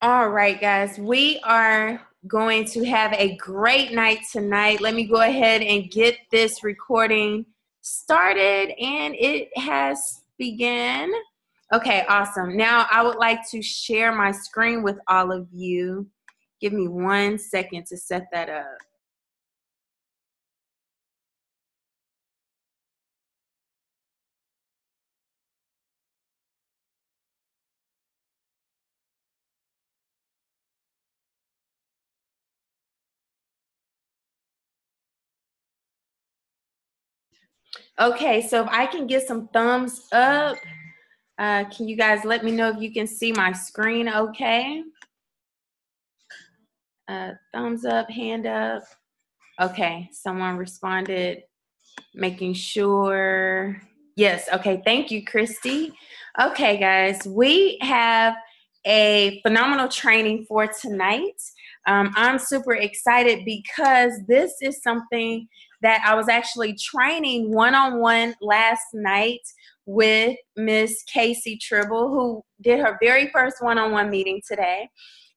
All right, guys, we are going to have a great night tonight. Let me go ahead and get this recording started, and it has begun. Okay, awesome. Now I would like to share my screen with all of you. Give me 1 second to set that up. Okay, so if I can get some thumbs up, can you guys let me know if you can see my screen okay? Thumbs up, hand up. Okay, someone responded, making sure. Yes, okay, thank you, Christy. Okay, guys, we have a phenomenal training for tonight. I'm super excited because this is something that I was actually training one-on-one last night with Miss Casey Tribble, who did her very first one-on-one meeting today.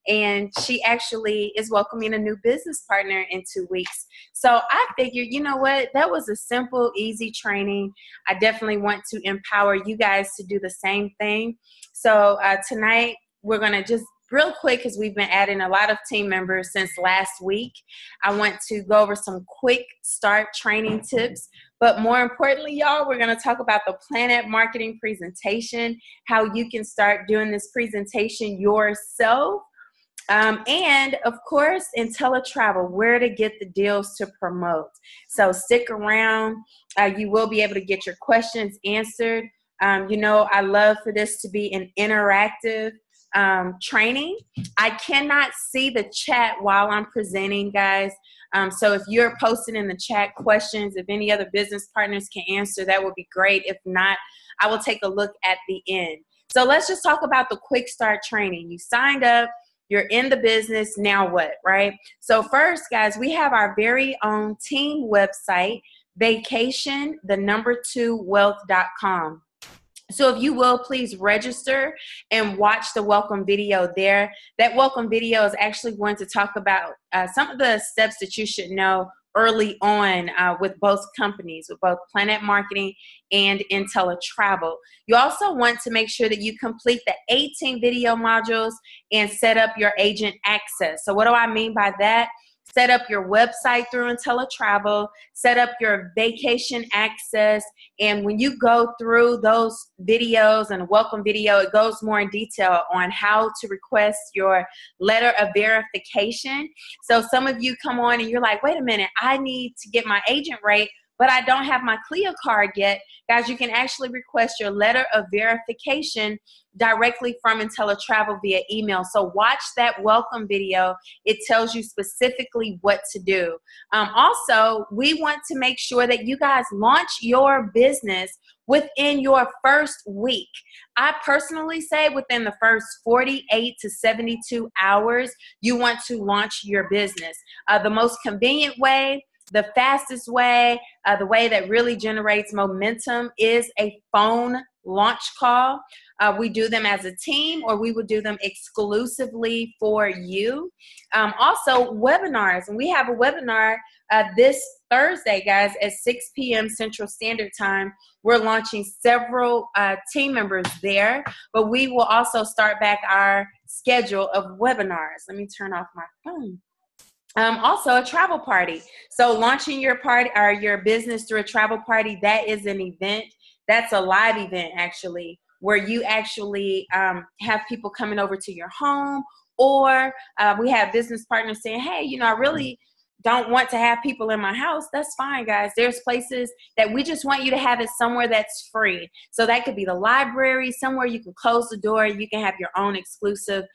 And she actually is welcoming a new business partner in 2 weeks. So I figured, you know what, that was a simple, easy training. I definitely want to empower you guys to do the same thing. So tonight we're going to just real quick, because we've been adding a lot of team members since last week, I want to go over some quick start training tips. But more importantly, y'all, we're going to talk about the PlanNet marketing presentation, how you can start doing this presentation yourself. And of course, InteleTravel, where to get the deals to promote. So stick around. You will be able to get your questions answered. I love for this to be an interactive training. I cannot see the chat while I'm presenting, guys. So if you're posting in the chat questions, if any other business partners can answer, that would be great. If not, I will take a look at the end. So let's just talk about the quick start training. You signed up. You're in the business, now what, right? So first, guys, we have our very own team website, vacation2wealth.com. So if you will, please register and watch the welcome video there. That welcome video is actually going to talk about some of the steps that you should know early on with both companies, with both PlanNet Marketing and InteleTravel. You also want to make sure that you complete the 18 video modules and set up your agent access. So what do I mean by that? Set up your website through InteleTravel, set up your vacation access, and when you go through those videos and a welcome video, it goes more in detail on how to request your letter of verification. So some of you come on and you're like, wait a minute, I need to get my agent rate, but I don't have my CLIA card yet. Guys, you can actually request your letter of verification directly from InteleTravel via email. So watch that welcome video. It tells you specifically what to do. Also, we want to make sure that you guys launch your business within your first week. I personally say within the first 48 to 72 hours, you want to launch your business. The most convenient way, the fastest way, the way that really generates momentum is a phone launch call. We do them as a team, or we would do them exclusively for you. Also, webinars. And we have a webinar this Thursday, guys, at 6 p.m. Central Standard Time. We're launching several team members there, but we will also start back our schedule of webinars. Let me turn off my phone. Also a travel party. So launching your party or your business through a travel party, that is an event. That's a live event, actually, where you actually have people coming over to your home, or we have business partners saying, hey, I really don't want to have people in my house. That's fine, guys. There's places that we just want you to have it somewhere that's free. So that could be the library, somewhere you can close the door. You can have your own exclusive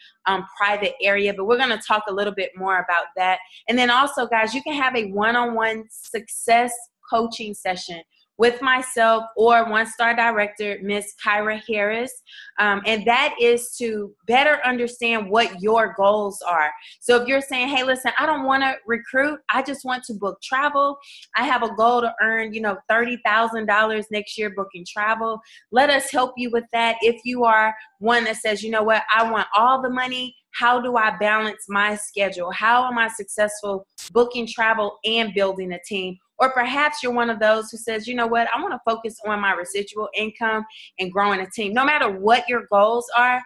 private area, but we're going to talk a little bit more about that. And then also, guys, you can have a one-on-one success coaching session with myself or one-star director, Miss Kyra Harris. And that is to better understand what your goals are. So if you're saying, hey, listen, I don't want to recruit, I just want to book travel. I have a goal to earn, $30,000 next year booking travel. Let us help you with that. If you are one that says, you know what, I want all the money, how do I balance my schedule? How am I successful booking travel and building a team? Or perhaps you're one of those who says, you know what, I want to focus on my residual income and growing a team. No matter what your goals are,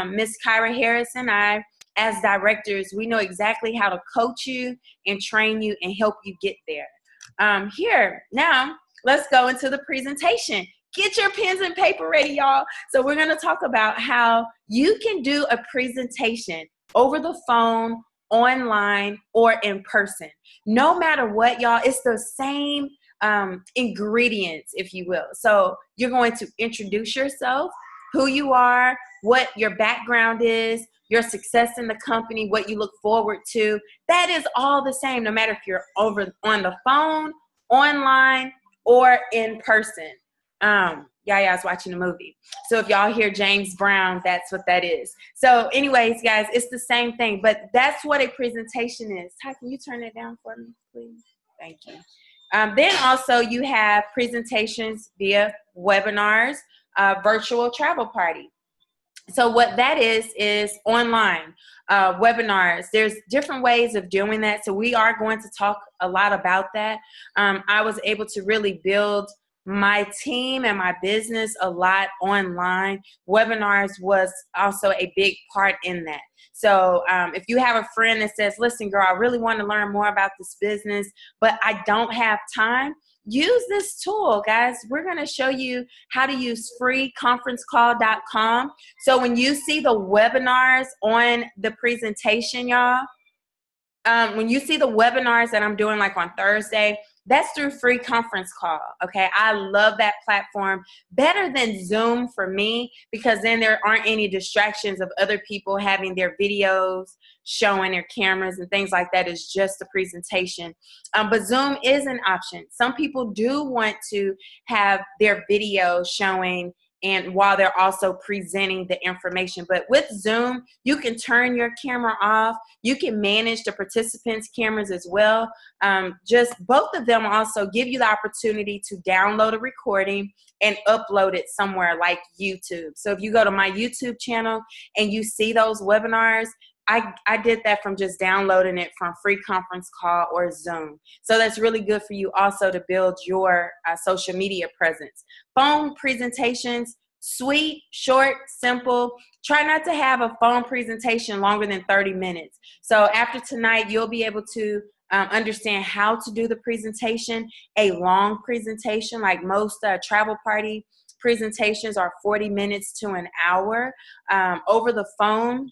Miss Kyra Harris and I, as directors, we know exactly how to coach you and train you and help you get there. Here, now, let's go into the presentation. Get your pens and paper ready, y'all. So we're going to talk about how you can do a presentation over the phone, online, or in person. No matter what, y'all, it's the same ingredients, if you will. So you're going to introduce yourself, who you are, what your background is, your success in the company, what you look forward to. That is all the same, no matter if you're over on the phone, online, or in person. Yaya's watching a movie. So if y'all hear James Brown, that's what that is. So anyways, guys, it's the same thing, but that's what a presentation is. Ty, can you turn it down for me, please? Thank you. Then also you have presentations via webinars, virtual travel party. So what that is online webinars. There's different ways of doing that. So we are going to talk a lot about that. I was able to really build my team and my business a lot online. Webinars was also a big part in that. So if you have a friend that says, listen, girl, I really want to learn more about this business, but I don't have time, use this tool, guys. We're going to show you how to use freeconferencecall.com. So when you see the webinars on the presentation, y'all, when you see the webinars that I'm doing like on Thursday, that's through Free Conference Call, okay? I love that platform. Better than Zoom for me, because then there aren't any distractions of other people having their videos showing their cameras and things like that. It's just the presentation. But Zoom is an option. Some people do want to have their video showing and while they're also presenting the information. But with Zoom, you can turn your camera off. You can manage the participants' cameras as well. Just both of them also give you the opportunity to download a recording and upload it somewhere like YouTube. So if you go to my YouTube channel and you see those webinars, I did that from just downloading it from Free Conference Call or Zoom. So that's really good for you also to build your social media presence. Phone presentations, sweet, short, simple. Try not to have a phone presentation longer than 30 minutes. So after tonight, you'll be able to understand how to do the presentation. A long presentation, like most travel party presentations, are 40 minutes to an hour. Over the phone,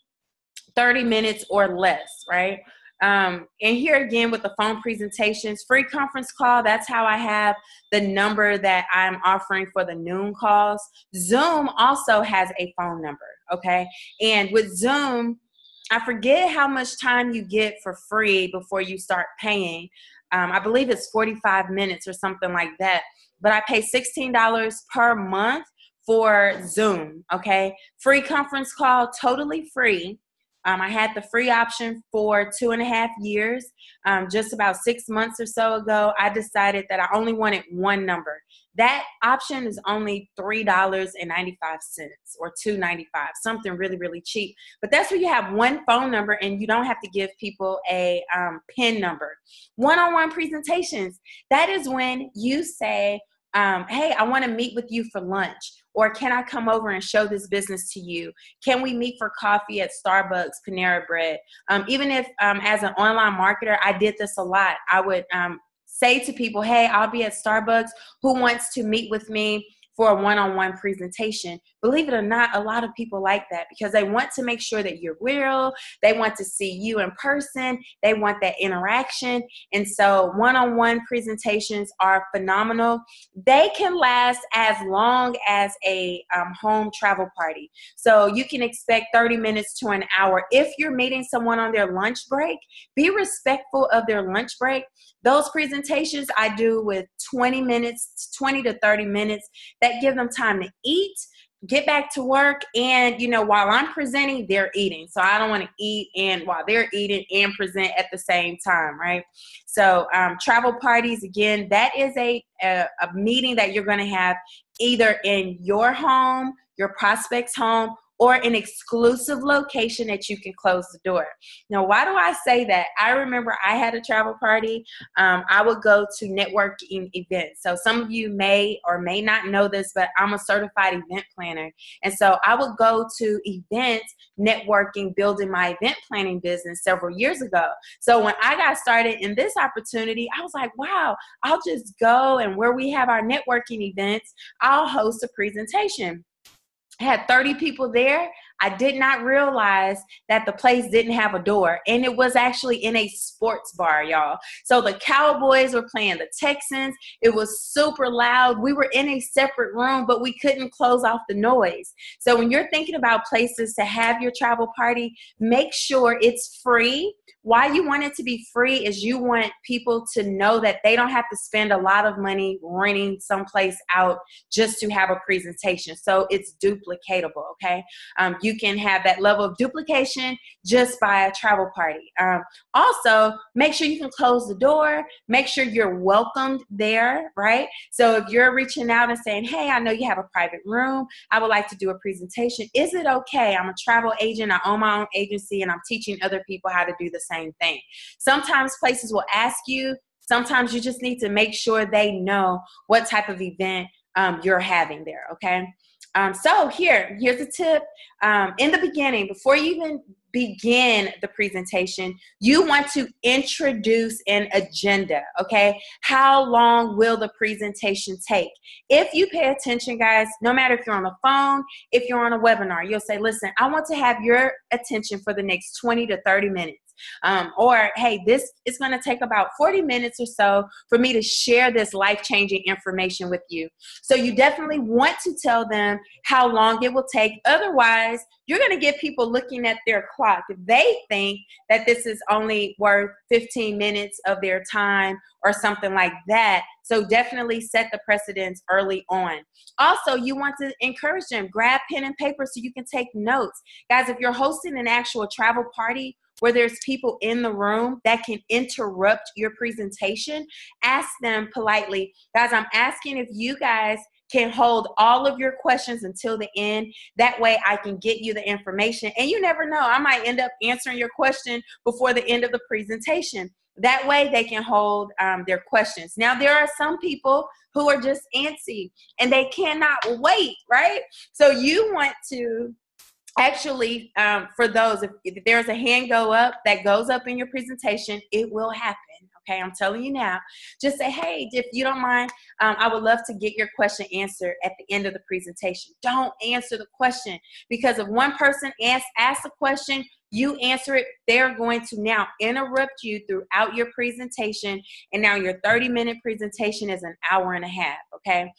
30 minutes or less, right? And here again with the phone presentations, Free Conference Call, that's how I have the number that I'm offering for the noon calls. Zoom also has a phone number, okay? And with Zoom, I forget how much time you get for free before you start paying. I believe it's 45 minutes or something like that. But I pay $16 per month for Zoom, okay? Free Conference Call, totally free. I had the free option for 2.5 years. Just about 6 months or so ago, I decided that I only wanted one number. That option is only $3.95 or $2.95, something really, really cheap. But that's where you have one phone number and you don't have to give people a PIN number. One-on-one presentations, that is when you say, hey, I want to meet with you for lunch. Or can I come over and show this business to you? Can we meet for coffee at Starbucks, Panera Bread? Even if as an online marketer, I did this a lot. I would say to people, hey, I'll be at Starbucks. Who wants to meet with me for a one-on-one presentation? Believe it or not, a lot of people like that because they want to make sure that you're real. They want to see you in person. They want that interaction. And so one-on-one presentations are phenomenal. They can last as long as a home travel party. So you can expect 30 minutes to an hour. If you're meeting someone on their lunch break, be respectful of their lunch break. Those presentations I do with 20 to 30 minutes that give them time to eat, get back to work, and while I'm presenting, they're eating. So I don't want to eat and while they're eating and present at the same time, right? So travel parties, again, that is a meeting that you're going to have either in your home, your prospect's home, or an exclusive location that you can close the door. Now, why do I say that? I remember I had a travel party. I would go to networking events. So some of you may or may not know this, but I'm a certified event planner. And so I would go to events, networking, building my event planning business several years ago. So when I got started in this opportunity, I was like, wow, I'll just go, and where we have our networking events, I'll host a presentation. I had 30 people there. I did not realize that the place didn't have a door, and it was actually in a sports bar, y'all. So the Cowboys were playing the Texans. It was super loud. We were in a separate room, but we couldn't close off the noise. So when you're thinking about places to have your travel party, make sure it's free. Why you want it to be free is you want people to know that they don't have to spend a lot of money renting someplace out just to have a presentation. So it's duplicatable, okay? You can have that level of duplication just by a travel party. Also, make sure you can close the door. Make sure you're welcomed there, right? So if you're reaching out and saying, hey, I know you have a private room. I would like to do a presentation. Is it okay? I'm a travel agent. I own my own agency, and I'm teaching other people how to do the same thing. Sometimes places will ask you. Sometimes you just need to make sure they know what type of event you're having there, okay? So here's a tip. In the beginning, before you even begin the presentation, you want to introduce an agenda, okay? How long will the presentation take? If you pay attention, guys, no matter if you're on the phone, if you're on a webinar, you'll say, listen, I want to have your attention for the next 20 to 30 minutes. Or, hey, this is going to take about 40 minutes or so for me to share this life-changing information with you. So you definitely want to tell them how long it will take. Otherwise, you're going to get people looking at their clock. They think that this is only worth 15 minutes of their time or something like that. So definitely set the precedence early on. Also, you want to encourage them. Grab pen and paper so you can take notes. Guys, if you're hosting an actual travel party where there's people in the room that can interrupt your presentation, ask them politely. Guys, I'm asking if you guys can hold all of your questions until the end. That way I can get you the information. And you never know, I might end up answering your question before the end of the presentation. That way they can hold their questions. Now, there are some people who are just antsy and they cannot wait, right? So you want to actually, for those, if there's a hand go up that goes up in your presentation, it will happen. Okay, I'm telling you now. Just say, hey, if you don't mind, I would love to get your question answered at the end of the presentation. Don't answer the question, because if one person asks a question, you answer it, they're going to now interrupt you throughout your presentation, and now your 30-minute presentation is an hour and a half, okay?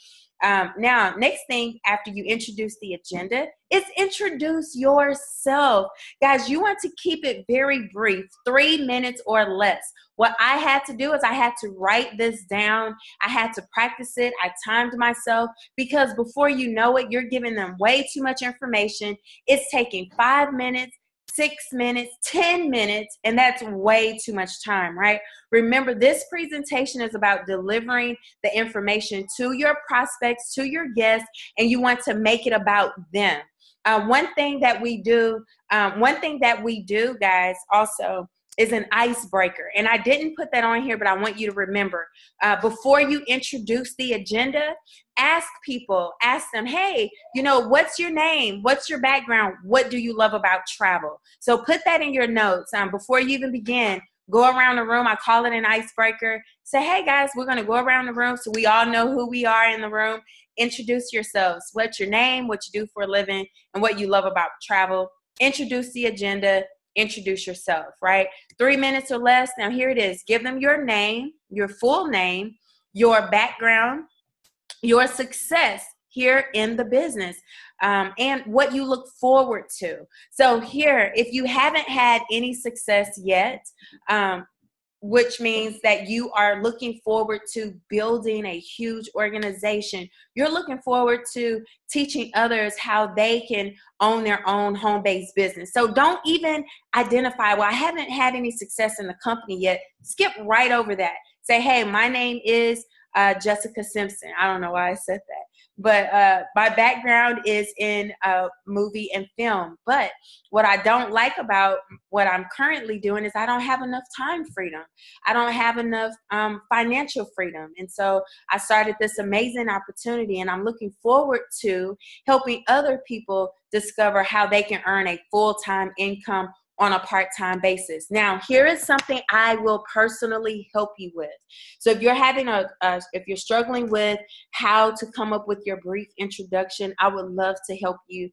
Now, next thing after you introduce the agenda is introduce yourself. Guys, you want to keep it very brief, 3 minutes or less. What I had to do is I had to write this down. I had to practice it. I timed myself, because before you know it, you're giving them way too much information. It's taking 5 minutes, 6 minutes, 10 minutes, and that's way too much time, right? Remember, this presentation is about delivering the information to your prospects, to your guests, and you want to make it about them. One thing that we do, guys, also is an icebreaker. And I didn't put that on here, but I want you to remember, before you introduce the agenda, ask them, hey, what's your name? What's your background? What do you love about travel? So put that in your notes before you even begin. Go around the room. I call it an icebreaker. Say, hey, guys, we're going to go around the room so we all know who we are in the room. Introduce yourselves. What's your name? What you do for a living? And what you love about travel. Introduce the agenda. Introduce yourself, right? 3 minutes or less. Now here it is. Give them your name, your full name, your background, your success here in the business, and what you look forward to. So here, if you haven't had any success yet, which means that you are looking forward to building a huge organization. You're looking forward to teaching others how they can own their own home-based business. So don't even identify, well, I haven't had any success in the company yet. Skip right over that. Say, hey, my name is Jessica Simpson. I don't know why I said that. but my background is in movie and film. But what I don't like about what I'm currently doing is I don't have enough time freedom. I don't have enough financial freedom. And so I started this amazing opportunity, and I'm looking forward to helping other people discover how they can earn a full-time income on a part-time basis. Now, here is something I will personally help you with. So if you're having if you're struggling with how to come up with your brief introduction, I would love to help you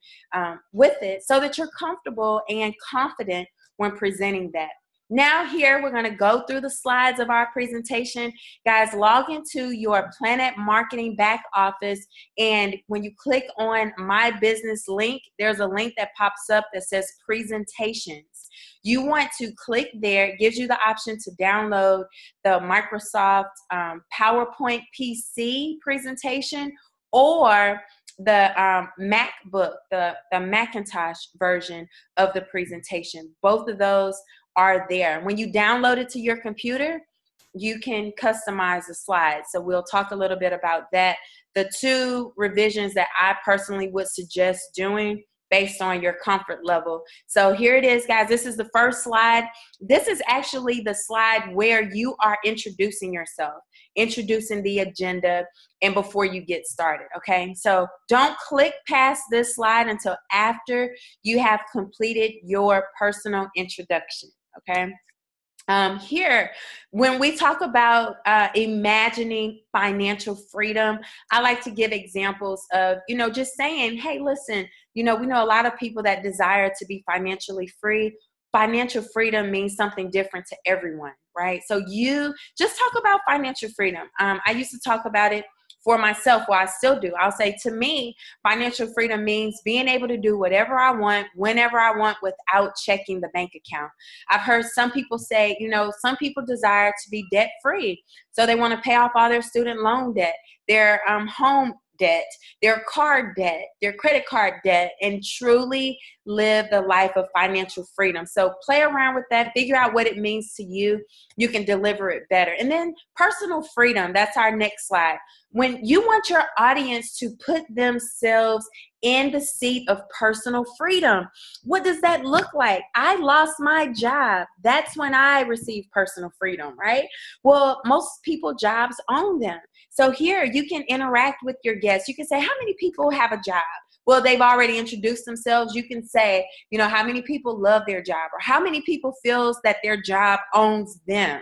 with it so that you're comfortable and confident when presenting that. Now here, we're gonna go through the slides of our presentation. Guys, log into your PlanNet Marketing back office, and when you click on My Business link, there's a link that pops up that says Presentations. You want to click there. It gives you the option to download the Microsoft PowerPoint PC presentation, or the MacBook, the Macintosh version of the presentation. Both of those are there. When you download it to your computer, you can customize the slides. So we'll talk a little bit about that. The two revisions that I personally would suggest doing based on your comfort level. So here it is, guys. This is the first slide. This is actually the slide where you are introducing yourself, introducing the agenda, and before you get started, okay? So don't click past this slide until after you have completed your personal introduction, okay? Here, when we talk about imagining financial freedom, I like to give examples of, just saying, hey, listen, we know a lot of people that desire to be financially free. Financial freedom means something different to everyone, right? So you just talk about financial freedom. I used to talk about it for myself, well, I still do. I'll say, to me, financial freedom means being able to do whatever I want, whenever I want, without checking the bank account. I've heard some people say, some people desire to be debt free. So they want to pay off all their student loan debt, their home debt, their car debt, their credit card debt, and truly live the life of financial freedom. So play around with that, figure out what it means to you. You can deliver it better. And then personal freedom, that's our next slide. When you want your audience to put themselves in the seat of personal freedom, what does that look like? I lost my job. That's when I received personal freedom, right? Well, most people, jobs own them. So here you can interact with your guests. You can say, how many people have a job? Well, they've already introduced themselves. You can say, how many people love their job, or how many people feels that their job owns them?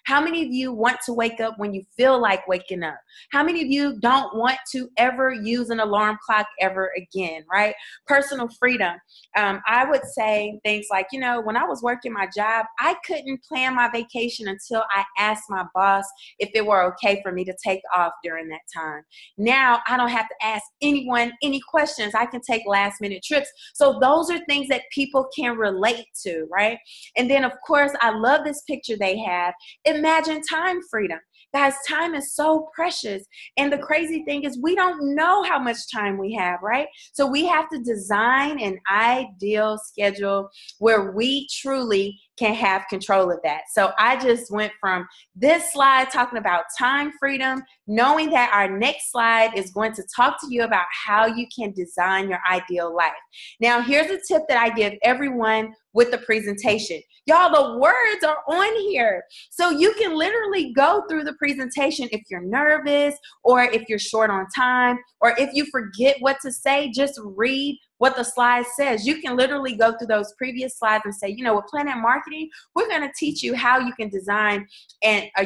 How many of you want to wake up when you feel like waking up? How many of you don't want to ever use an alarm clock ever again, right? Personal freedom. I would say things like, when I was working my job, I couldn't plan my vacation until I asked my boss if it were okay for me to take off during that time. Now I don't have to ask anyone any questions. I can take last minute trips. So those are things that people can relate to, right? And then, of course, I love this picture they have. Imagine time freedom. Guys, time is so precious. And the crazy thing is we don't know how much time we have, right? So we have to design an ideal schedule where we truly can have control of that. So I just went from this slide talking about time freedom, knowing that our next slide is going to talk to you about how you can design your ideal life. Now, here's a tip that I give everyone with the presentation. Y'all, the words are on here. So you can literally go through the presentation if you're nervous, or if you're short on time, or if you forget what to say, just read what the slide says. You can literally go through those previous slides and say, with PlanNet Marketing, we're going to teach you how you can design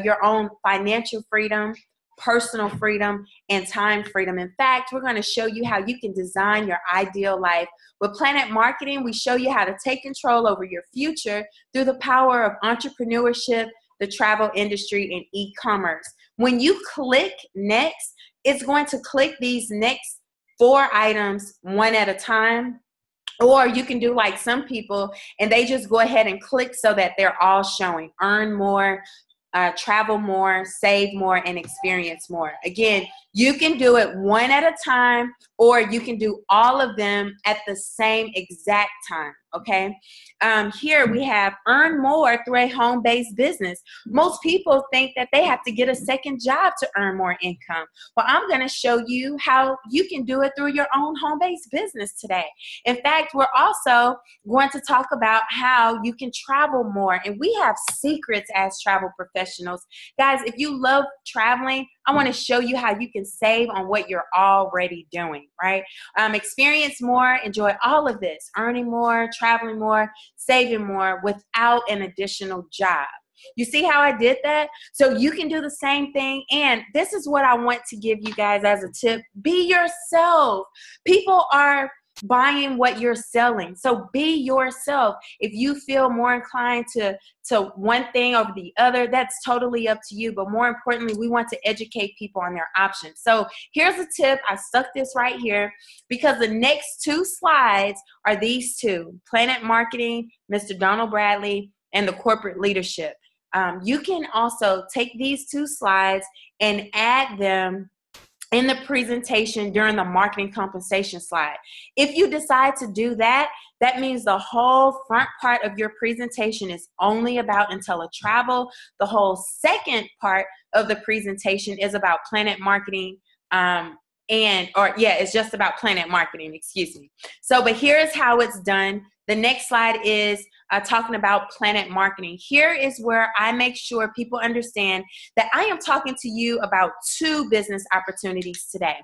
your own financial freedom, personal freedom, and time freedom. In fact, we're going to show you how you can design your ideal life. With PlanNet Marketing, we show you how to take control over your future through the power of entrepreneurship, the travel industry, and e-commerce. When you click next, it's going to click these next 4 items one at a time. Or you can do like some people, and they just go ahead and click so that they're all showing. Earn more, travel more, save more, and experience more. Again, You can do it one at a time, or you can do all of them at the same exact time, okay? Here we have earn more through a home-based business. Most people think that they have to get a second job to earn more income. Well, I'm going to show you how you can do it through your own home-based business today. In fact, we're also going to talk about how you can travel more, and we have secrets as travel professionals. Guys, if you love traveling, I want to show you how you can save on what you're already doing, right? Experience more, enjoy all of this, earning more, traveling more, saving more without an additional job. You see how I did that? So you can do the same thing. And this is what I want to give you guys as a tip. Be yourself. People are buying what you're selling. So be yourself. If you feel more inclined to one thing over the other, that's totally up to you. But more importantly, we want to educate people on their options. So here's a tip. I stuck this right here because the next two slides are these two: PlanNet Marketing, Mr. Donald Bradley, and the corporate leadership. You can also take these two slides and add them in the presentation during the marketing compensation slide. If you decide to do that, that means the whole front part of your presentation is only about InteleTravel. The whole second part of the presentation is about PlanNet Marketing, it's just about PlanNet Marketing, excuse me. So, but here's how it's done. The next slide is talking about PlanNet Marketing. Here is where I make sure people understand that I am talking to you about two business opportunities today.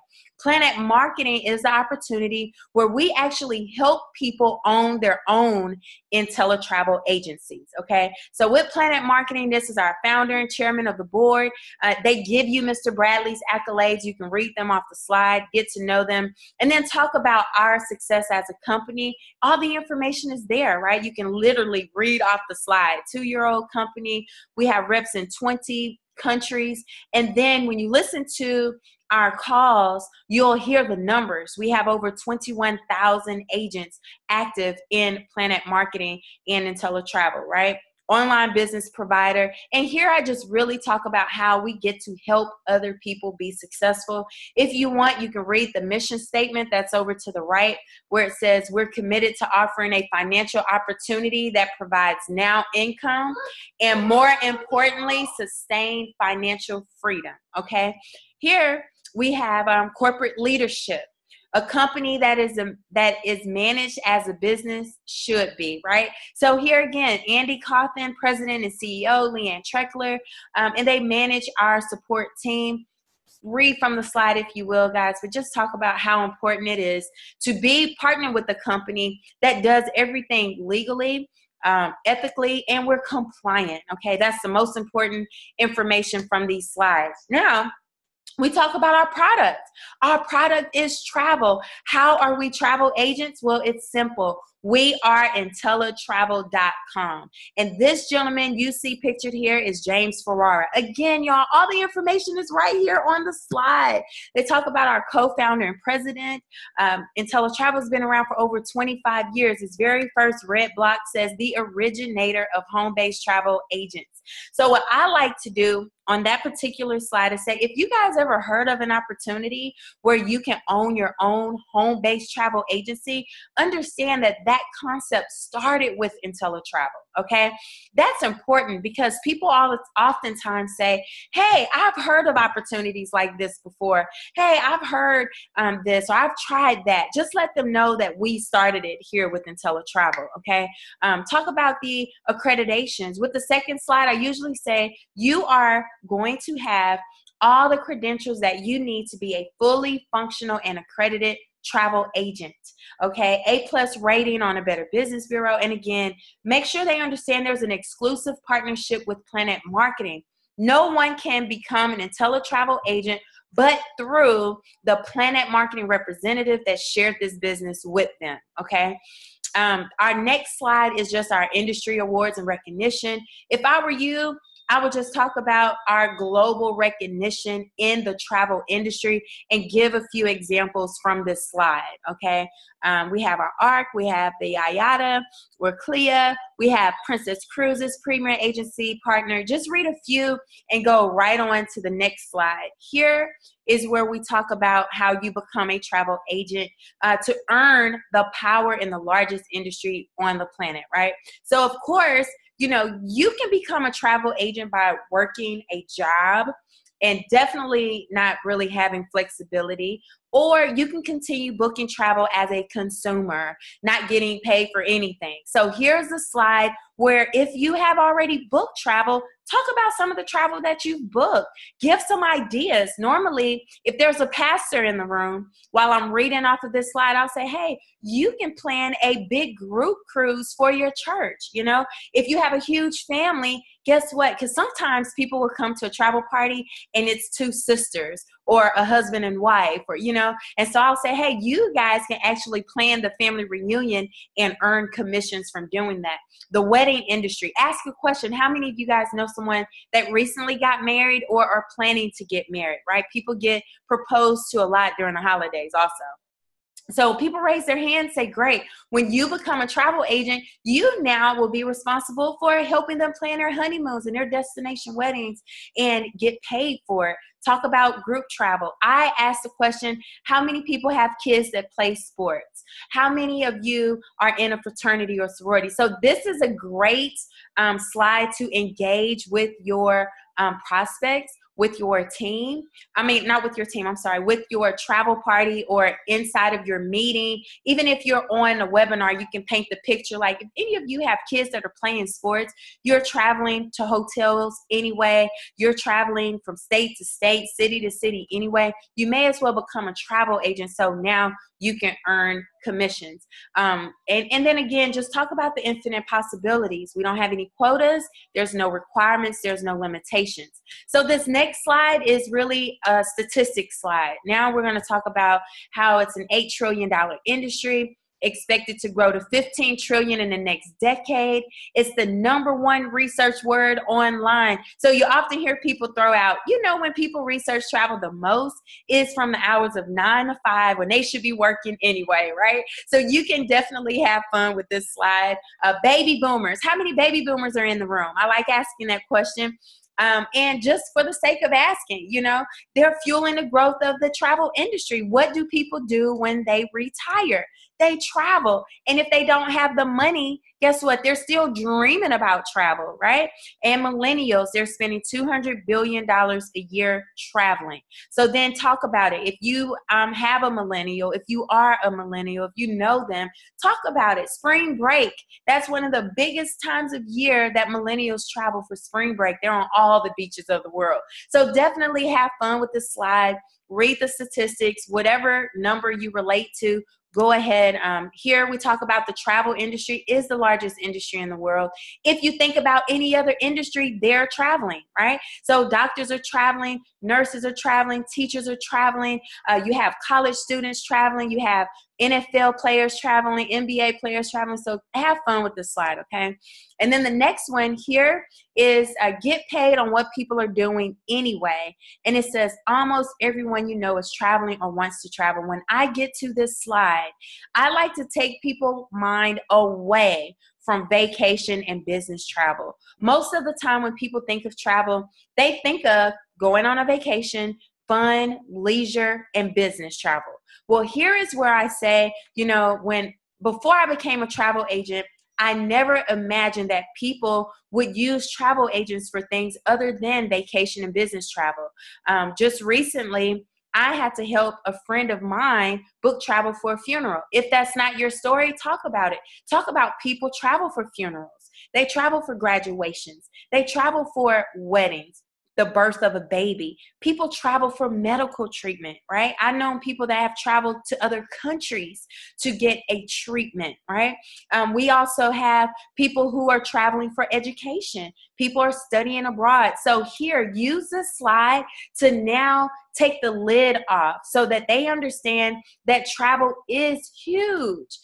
PlanNet Marketing is the opportunity where we actually help people own their own InteleTravel agencies, okay? So with PlanNet Marketing, this is our founder and chairman of the board. They give you Mr. Bradley's accolades. You can read them off the slide, get to know them, and then talk about our success as a company. All the information is there, right? You can literally read off the slide. 2-year-old company. We have reps in 20 countries. And then when you listen to our calls, you'll hear the numbers. We have over 21,000 agents active in PlanNet Marketing and InteleTravel, right? Online business provider. And here I just really talk about how we get to help other people be successful. If you want, you can read the mission statement that's over to the right, where it says we're committed to offering a financial opportunity that provides now income and, more importantly, sustained financial freedom, okay? Here we have corporate leadership. A company that is managed as a business should be, right? So here again, Andy Cawthon, President and CEO, Leanne Treckler, and they manage our support team. Read from the slide, if you will, guys, but just talk about how important it is to be partnered with a company that does everything legally, ethically, and we're compliant, okay? That's the most important information from these slides. Now, we talk about our product. Our product is travel. How are we travel agents? Well, it's simple. We are InteleTravel.com. And this gentleman you see pictured here is James Ferrara. Again, y'all, all the information is right here on the slide. They talk about our co-founder and president. InteleTravel has been around for over 25 years. Its very first red block says the originator of home-based travel agents. So what I like to do on that particular slide is say, if you guys ever heard of an opportunity where you can own your own home-based travel agency, understand that that concept started with InteleTravel, okay? That's important because people oftentimes say, hey, I've heard of opportunities like this before. Hey, I've heard this, or I've tried that. Just let them know that we started it here with InteleTravel, okay? Talk about the accreditations. With the second slide, I usually say you are going to have all the credentials that you need to be a fully functional and accredited travel agent, okay? A+ rating on a Better Business Bureau. And again, make sure they understand there's an exclusive partnership with PlanNet Marketing. No one can become an InteleTravel agent but through the PlanNet Marketing representative that shared this business with them, okay? Our next slide is just our industry awards and recognition. If I were you, I would just talk about our global recognition in the travel industry and give a few examples from this slide, okay? We have our ARC, we have the IATA, we're CLIA, we have Princess Cruises, Premier Agency Partner. Just read a few and go right on to the next slide. Here is where we talk about how you become a travel agent to earn the power in the largest industry on the planet, right? So of course, you know, you can become a travel agent by working a job and definitely not really having flexibility, or you can continue booking travel as a consumer, not getting paid for anything. So here's a slide where if you have already booked travel, talk about some of the travel that you've booked. Give some ideas. Normally, if there's a pastor in the room, while I'm reading off of this slide, I'll say, hey, you can plan a big group cruise for your church. You know, if you have a huge family, guess what? Because sometimes people will come to a travel party and it's two sisters or a husband and wife, or, you know, and so I'll say, hey, you guys can actually plan the family reunion and earn commissions from doing that. The wedding industry, ask a question. How many of you guys know someone that recently got married or are planning to get married, right? People get proposed to a lot during the holidays also. So people raise their hands, say, great. When you become a travel agent, you now will be responsible for helping them plan their honeymoons and their destination weddings and get paid for it. Talk about group travel. I asked the question, how many people have kids that play sports? How many of you are in a fraternity or sorority? So this is a great slide to engage with your prospects, with your team. I mean, not with your team, I'm sorry, with your travel party or inside of your meeting. Even if you're on a webinar, you can paint the picture. Like if any of you have kids that are playing sports, you're traveling to hotels anyway, you're traveling from state to state, city to city anyway, you may as well become a travel agent. So now you can earn commissions. And then again, just talk about the infinite possibilities. We don't have any quotas. There's no requirements. There's no limitations. So this next slide is really a statistics slide. Now we're going to talk about how it's an $8 trillion industry, expected to grow to 15 trillion in the next decade. It's the #1 research word online. So you often hear people throw out, you know, when people research travel the most is from the hours of 9 to 5 when they should be working anyway, right? So you can definitely have fun with this slide. Baby boomers. How many baby boomers are in the room? I like asking that question. And just for the sake of asking, you know, they're fueling the growth of the travel industry. What do people do when they retire? They travel. And if they don't have the money, guess what? They're still dreaming about travel, right? And millennials, they're spending $200 billion a year traveling. So then talk about it. If you have a millennial, if you are a millennial, if you know them, talk about it. Spring break. That's one of the biggest times of year that millennials travel for spring break. They're on all the beaches of the world. So definitely have fun with this slide. Read the statistics, whatever number you relate to. Go ahead. Here we talk about the travel industry is the largest industry in the world. If you think about any other industry, they're traveling, right? So doctors are traveling, nurses are traveling, teachers are traveling. You have college students traveling. You have NFL players traveling, NBA players traveling. So have fun with this slide, okay? And then the next one here is get paid on what people are doing anyway. And it says almost everyone you know is traveling or wants to travel. When I get to this slide, I like to take people's mind away from vacation and business travel. Most of the time when people think of travel, they think of going on a vacation, fun, leisure, and business travel. Well, here is where I say, you know, before I became a travel agent, I never imagined that people would use travel agents for things other than vacation and business travel. Just recently, I had to help a friend of mine book travel for a funeral. If that's not your story, talk about it. Talk about people travel for funerals. They travel for graduations. They travel for weddings, the birth of a baby. People travel for medical treatment, right? I've known people that have traveled to other countries to get a treatment, right? We also have people who are traveling for education. People are studying abroad. So here, use this slide to now take the lid off so that they understand that travel is huge.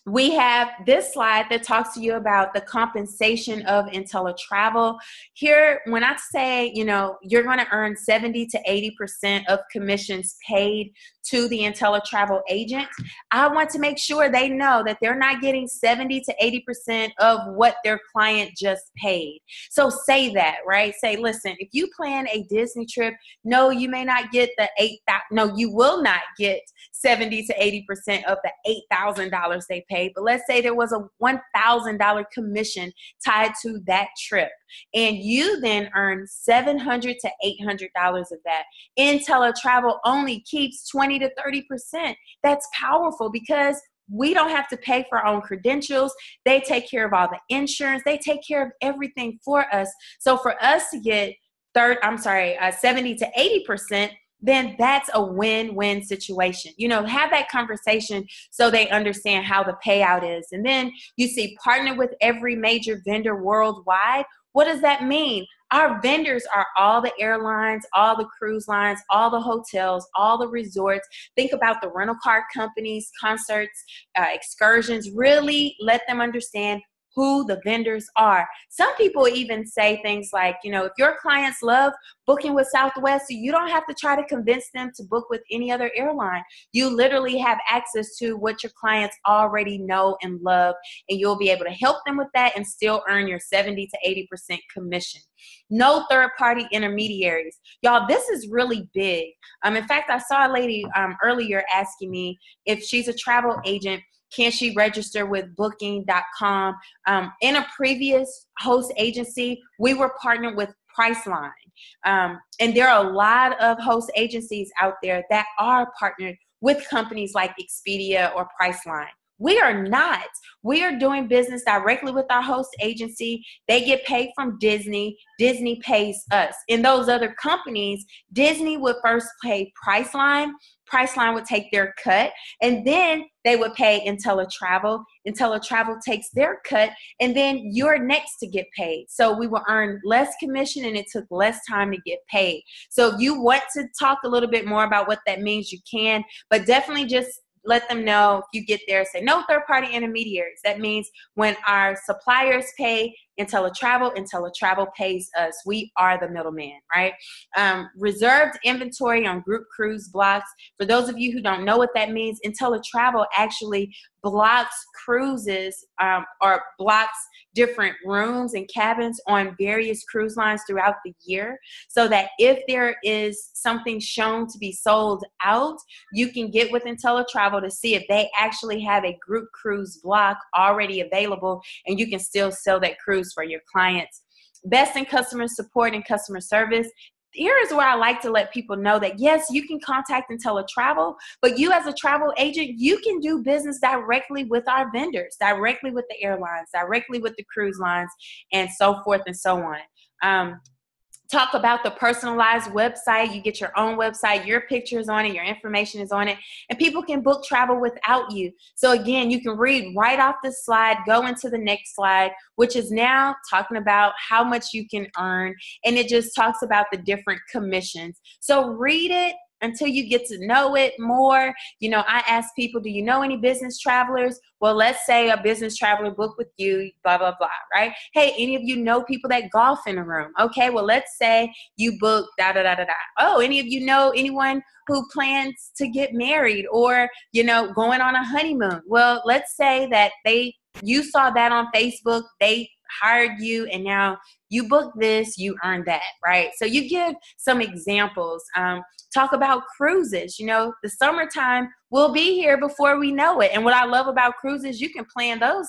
we have this slide that talks to you about the compensation of InteleTravel. Here, when I say, you know, you're going to earn 70 to 80% of commissions paid to the InteleTravel agent, I want to make sure they know that they're not getting 70 to 80% of what their client just paid. So say that, right? Say, listen, if you plan a Disney trip, no, you may not get the no, you will not get 70 to 80% of the $8,000 they paid. But let's say there was a $1,000 commission tied to that trip, and you then earn $700 to $800 of that. InteleTravel only keeps 20 to 30%. That's powerful because we don't have to pay for our own credentials. They take care of all the insurance. They take care of everything for us. So for us to get 70 to 80%, then that's a win-win situation. You know, have that conversation so they understand how the payout is. And then you see partner with every major vendor worldwide. What does that mean? Our vendors are all the airlines, all the cruise lines, all the hotels, all the resorts. Think about the rental car companies, concerts, excursions. Really let them understand who the vendors are. Some people even say things like, you know, if your clients love booking with Southwest, you don't have to try to convince them to book with any other airline. You literally have access to what your clients already know and love, and you'll be able to help them with that and still earn your 70 to 80% commission. No third-party intermediaries. Y'all, this is really big. In fact, I saw a lady earlier asking me if she's a travel agent, can she register with Booking.com? In a previous host agency, we were partnered with Priceline. And there are a lot of host agencies out there that are partnered with companies like Expedia or Priceline. We are not. We are doing business directly with our host agency. They get paid from Disney. Disney pays us. In those other companies, Disney would first pay Priceline. Priceline would take their cut, and then they would pay InteleTravel. InteleTravel takes their cut, and then you're next to get paid. So we will earn less commission, and it took less time to get paid. So if you want to talk a little bit more about what that means, you can, but definitely just let them know if you get there, say no third-party intermediaries. That means when our suppliers pay InteleTravel, InteleTravel pays us. We are the middleman, right? Reserved inventory on group cruise blocks. For those of you who don't know what that means, InteleTravel actually blocks cruises or blocks different rooms and cabins on various cruise lines throughout the year, so that if there is something shown to be sold out, you can get with InteleTravel to see if they actually have a group cruise block already available, and you can still sell that cruise for your clients. Best in customer support and customer service. Here is where I like to let people know that, yes, you can contact InteleTravel, but you as a travel agent, you can do business directly with our vendors, directly with the airlines, directly with the cruise lines, and so forth and so on. Talk about the personalized website. You get your own website, your pictures on it, your information is on it, and people can book travel without you. So again, you can read right off this slide, go into the next slide, which is now talking about how much you can earn, and it just talks about the different commissions. So read it until you get to know it more. You know, I ask people, do you know any business travelers? Well, let's say a business traveler booked with you, blah, blah, blah, right? Hey, any of you know people that golf in a room? Okay, well, let's say you book da, da, da, da, da. Oh, any of you know anyone who plans to get married or, you know, going on a honeymoon? Well, let's say that you saw that on Facebook, they hired you, and now you book this, you earn that, right? So you give some examples. Talk about cruises. You know, the summertime will be here before we know it. And what I love about cruises, you can plan those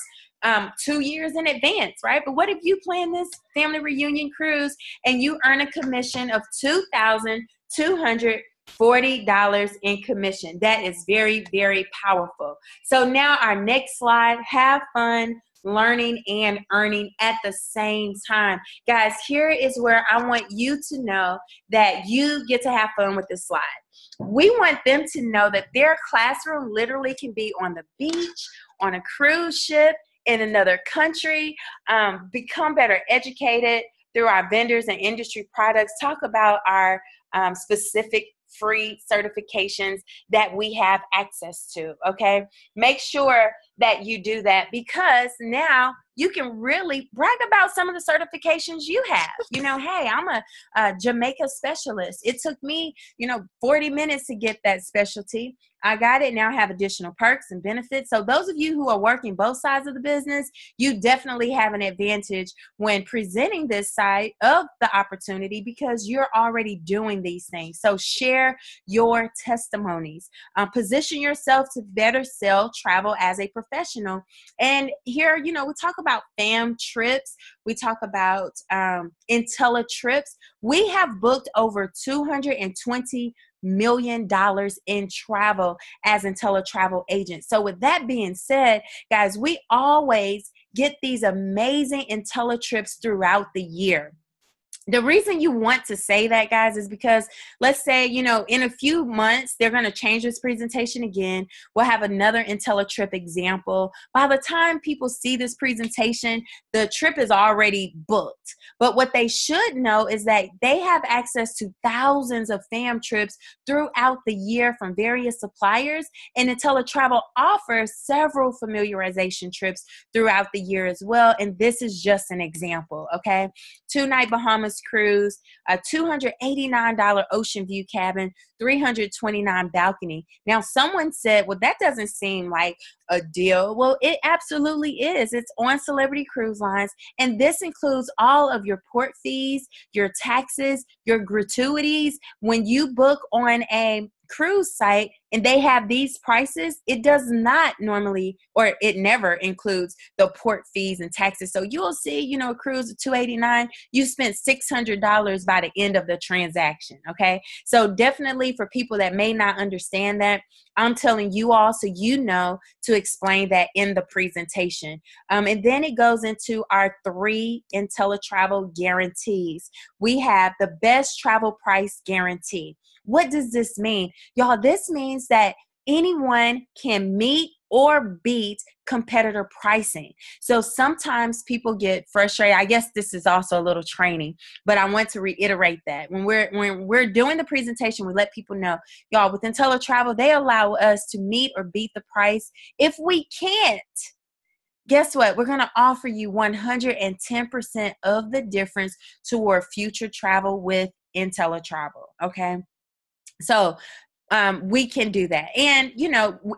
2 years in advance, right? But what if you plan this family reunion cruise and you earn a commission of $2,240 in commission? That is very, very powerful. So now our next slide, have fun learning and earning at the same time. Guys, here is where I want you to know that you get to have fun with this slide. We want them to know that their classroom literally can be on the beach, on a cruise ship, in another country, become better educated through our vendors and industry products, talk about our specific free certifications that we have access to, okay? Make sure that you do that, because now you can really brag about some of the certifications you have. You know, hey, I'm a Jamaica specialist. It took me, 40 minutes to get that specialty. I got it. Now I have additional perks and benefits. So those of you who are working both sides of the business, you definitely have an advantage when presenting this side of the opportunity, because you're already doing these things. So share your testimonies. Position yourself to better sell travel as a professional. And here, we talk about fam trips. We talk about InteleTravel. We have booked over $220 million in travel as InteleTravel agents. So with that being said, guys, we always get these amazing InteleTrips throughout the year. The reason you want to say that, guys, is because let's say, in a few months, they're going to change this presentation again. We'll have another InteleTrip example. By the time people see this presentation, the trip is already booked. But what they should know is that they have access to thousands of fam trips throughout the year from various suppliers. And InteleTravel offers several familiarization trips throughout the year as well. And this is just an example, okay? 2-night Bahamas cruise, a $289 ocean view cabin, 329 balcony. Now, someone said, well, that doesn't seem like a deal. Well, it absolutely is. It's on Celebrity Cruise Lines, and this includes all of your port fees, your taxes, your gratuities. When you book on a cruise site and they have these prices, it does not normally, or it never includes the port fees and taxes. So you'll see, a cruise of $289, you spent $600 by the end of the transaction. Okay. So definitely for people that may not understand that, I'm telling you all so to explain that in the presentation. And then it goes into our 3 InteleTravel guarantees. We have the best travel price guarantee. What does this mean? Y'all, this means that anyone can meet or beat competitor pricing. So sometimes people get frustrated. I guess this is also a little training, but I want to reiterate that when we're doing the presentation, we let people know, y'all, with InteleTravel, they allow us to meet or beat the price. If we can't, guess what? We're going to offer you 110% of the difference toward future travel with InteleTravel. Okay. So we can do that. And,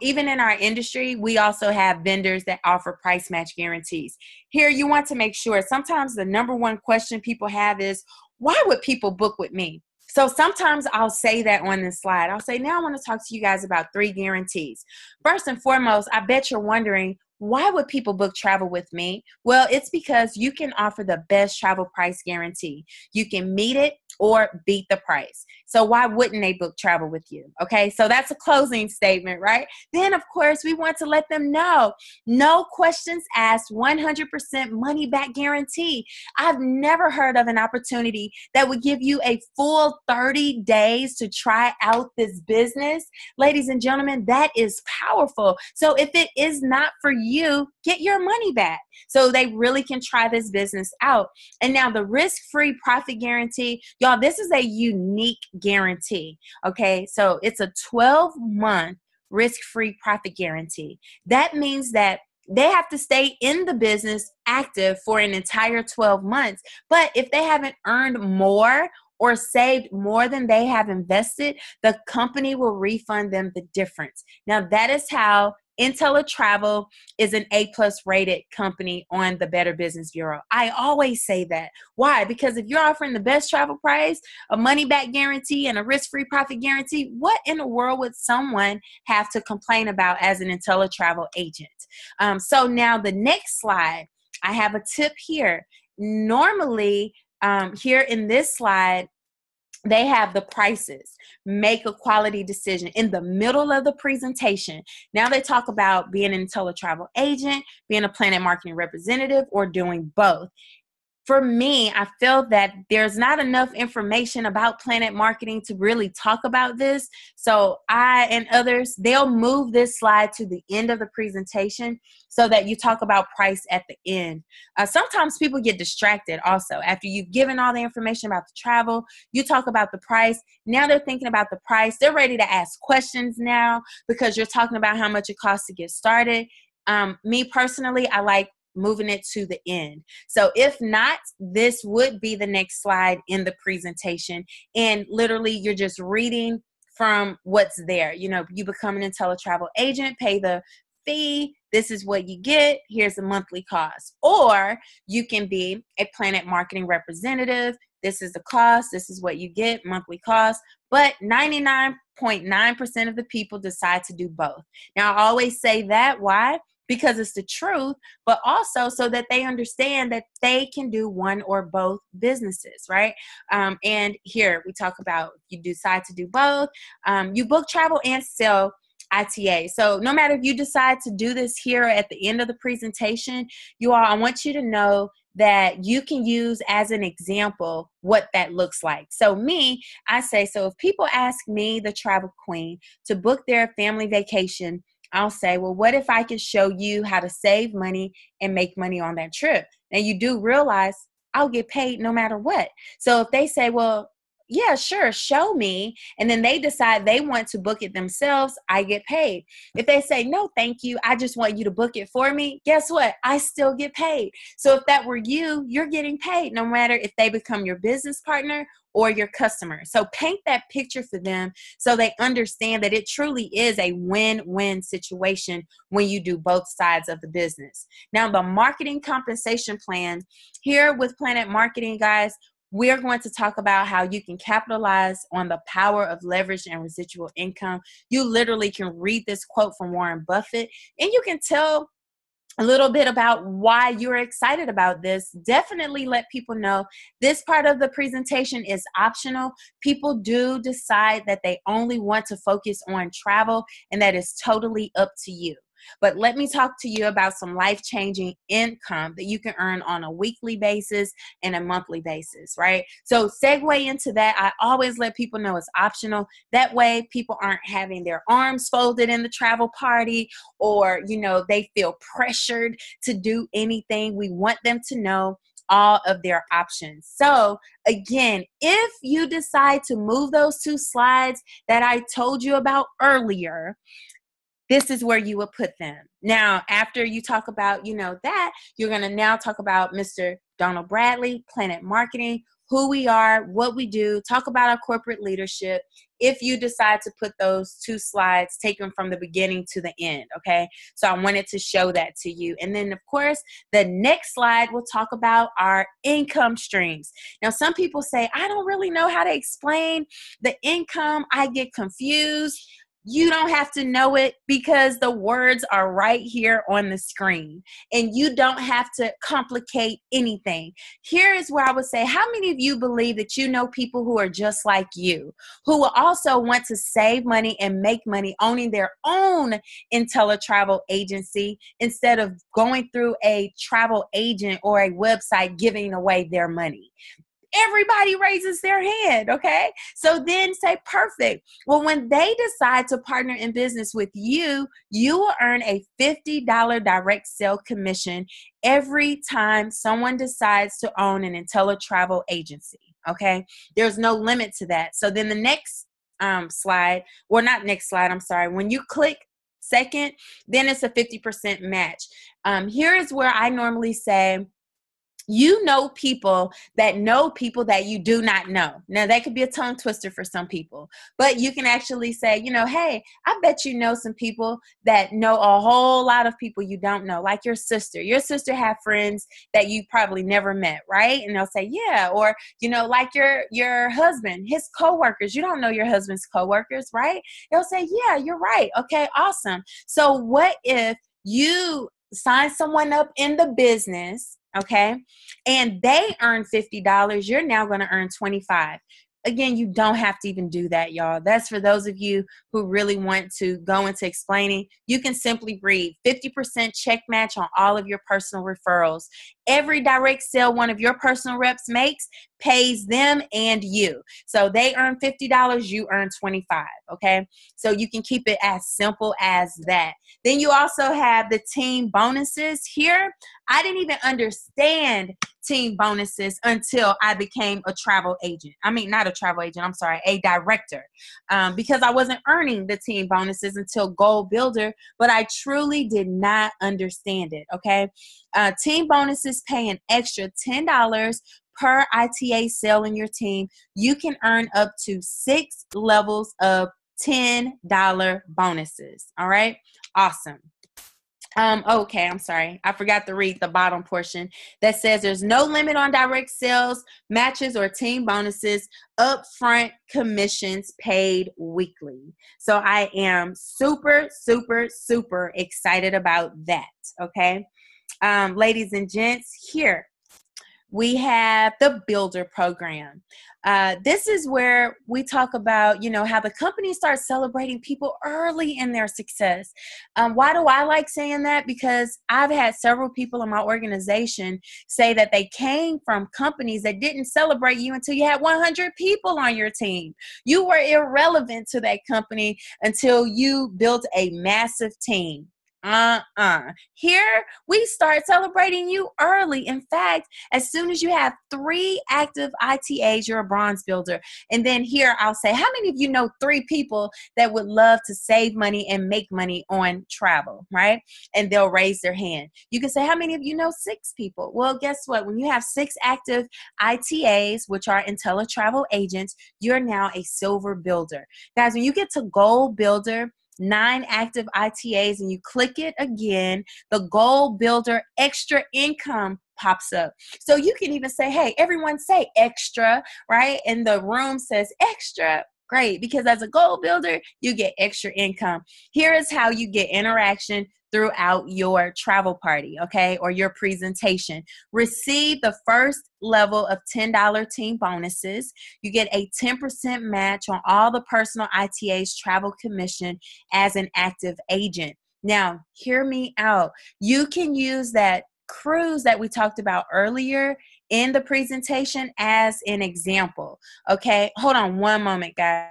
even in our industry, we also have vendors that offer price match guarantees. Here, you want to make sure, sometimes the number one question people have is, why would people book with me? So sometimes I'll say that on this slide. I'll say, now I want to talk to you guys about 3 guarantees. First and foremost, I bet you're wondering, why would people book travel with me? Well, it's because you can offer the best travel price guarantee. You can meet it or beat the price. So why wouldn't they book travel with you? Okay, so that's a closing statement, right? Then, of course, we want to let them know, no questions asked, 100% money back guarantee. I've never heard of an opportunity that would give you a full 30 days to try out this business. Ladies and gentlemen, that is powerful. So if it is not for you, get your money back. So they really can try this business out. And now the risk-free profit guarantee, y'all, this is a unique guarantee. Okay, so it's a 12-month risk-free profit guarantee. That means that they have to stay in the business active for an entire 12 months. But if they haven't earned more or saved more than they have invested, the company will refund them the difference. Now, that is how InteleTravel is an A+ rated company on the Better Business Bureau. I always say that. Why? Because if you're offering the best travel price, a money back guarantee, and a risk-free profit guarantee, what in the world would someone have to complain about as an InteleTravel agent? So now the next slide, I have a tip here. Normally, here in this slide, they have the prices. Make a quality decision in the middle of the presentation. Now they talk about being an InteleTravel agent, being a PlanNet marketing representative, or doing both. for me, I feel that there's not enough information about PlanNet marketing to really talk about this. So I and others, they'll move this slide to the end of the presentation so that you talk about price at the end. Sometimes people get distracted also. After you've given all the information about the travel, you talk about the price. Now they're thinking about the price. They're ready to ask questions now because you're talking about how much it costs to get started. Me personally, I like moving it to the end. So if not, this would be the next slide in the presentation. And literally you're just reading from what's there. You know, you become an InteleTravel agent, pay the fee. This is what you get. Here's the monthly cost. Or you can be a PlanNet marketing representative. This is the cost. This is what you get, monthly cost. But 99.9% of the people decide to do both. Now, I always say that. Why? Because it's the truth, but also so that they understand that they can do one or both businesses, right? And here we talk about you decide to do both. You book, travel, and sell ITA. So no matter if you decide to do this here at the end of the presentation, you all, I want you to know that you can use as an example what that looks like. So me, I say, so if people ask me, the travel queen, to book their family vacation, I'll say, well, what if I could show you how to save money and make money on that trip? Now you do realize I'll get paid no matter what. So if they say, well, yeah, sure, show me, and then they decide they want to book it themselves, I get paid. If they say, no, thank you, I just want you to book it for me, guess what? I still get paid. So if that were you, you're getting paid no matter if they become your business partner or your customer. So paint that picture for them so they understand that it truly is a win-win situation when you do both sides of the business. Now, the marketing compensation plan here with PlanNet Marketing, guys, we're going to talk about how you can capitalize on the power of leverage and residual income. You literally can read this quote from Warren Buffett, and you can tell a little bit about why you're excited about this. Definitely let people know this part of the presentation is optional. People do decide that they only want to focus on travel, and that is totally up to you. But let me talk to you about some life-changing income that you can earn on a weekly basis and a monthly basis, right? So segue into that. I always let people know it's optional. That way people aren't having their arms folded in the travel party, or, you know, they feel pressured to do anything. We want them to know all of their options. So again, if you decide to move those two slides that I told you about earlier, this is where you would put them. Now, after you talk about, you know, that, you're going to now talk about Mr. Donald Bradley, PlanNet Marketing, who we are, what we do, talk about our corporate leadership. If you decide to put those two slides, take them from the beginning to the end, okay? So I wanted to show that to you. And then, of course, the next slide will talk about our income streams. Now, some people say, I don't really know how to explain the income. I get confused. You don't have to know it because the words are right here on the screen, and you don't have to complicate anything. Here is where I would say, how many of you believe that you know people who are just like you, who will also want to save money and make money owning their own InteleTravel agency instead of going through a travel agent or a website giving away their money? Everybody raises their hand, okay? So then say, perfect. Well, when they decide to partner in business with you, you will earn a $50 direct sale commission every time someone decides to own an InteleTravel agency, okay? There's no limit to that. So then the next slide, or not next slide, I'm sorry, when you click second, then it's a 50% match. Here is where I normally say, you know people that you do not know. Now, that could be a tongue twister for some people, but you can actually say, you know, hey, I bet you know some people that know a whole lot of people you don't know, like your sister. Your sister have friends that you probably never met, right? And they'll say, yeah. Or, you know, like your husband, his coworkers. You don't know your husband's coworkers, right? They'll say, yeah, you're right. Okay, awesome. So what if you sign someone up in the business, okay, and they earn $50, you're now going to earn $25. Again, you don't have to even do that, y'all. That's for those of you who really want to go into explaining. You can simply read 50% check match on all of your personal referrals. Every direct sale one of your personal reps makes pays them and you. So they earn $50, you earn $25, okay? So you can keep it as simple as that. Then you also have the team bonuses here. I didn't even understand team bonuses until I became a travel agent. I mean, not a travel agent, I'm sorry, a director, because I wasn't earning the team bonuses until Goal Builder, but I truly did not understand it, okay? Team bonuses pay an extra $10 per ITA sale in your team. You can earn up to 6 levels of $10 bonuses, all right? Awesome. Okay, I'm sorry. I forgot to read the bottom portion that says there's no limit on direct sales, matches, or team bonuses, upfront commissions paid weekly. So I am super, super, super excited about that. Okay. Ladies and gents, here we have the Builder program. This is where we talk about, how the company starts celebrating people early in their success. Why do I like saying that? Because I've had several people in my organization say that they came from companies that didn't celebrate you until you had 100 people on your team. You were irrelevant to that company until you built a massive team. Here, we start celebrating you early. In fact, as soon as you have 3 active ITAs, you're a bronze builder. And then here, I'll say, how many of you know 3 people that would love to save money and make money on travel, right? And they'll raise their hand. You can say, how many of you know 6 people? Well, guess what? When you have 6 active ITAs, which are InteleTravel agents, you're now a silver builder. Guys, when you get to Gold Builder, 9 active ITAs, and you click it again, the Goal Builder extra income pops up. So you can even say, hey, everyone say extra, right? And the room says extra. Great, because as a Goal Builder, you get extra income. Here is how you get interaction throughout your travel party, okay, or your presentation. Receive the first level of $10 team bonuses. You get a 10% match on all the personal ITA's travel commission as an active agent. Now, hear me out. You can use that cruise that we talked about earlier in the presentation as an example, okay? Hold on one moment, guys.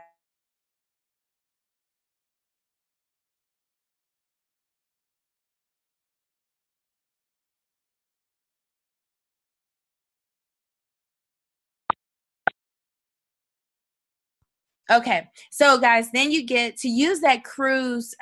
Okay, so guys, then you get to use that cruise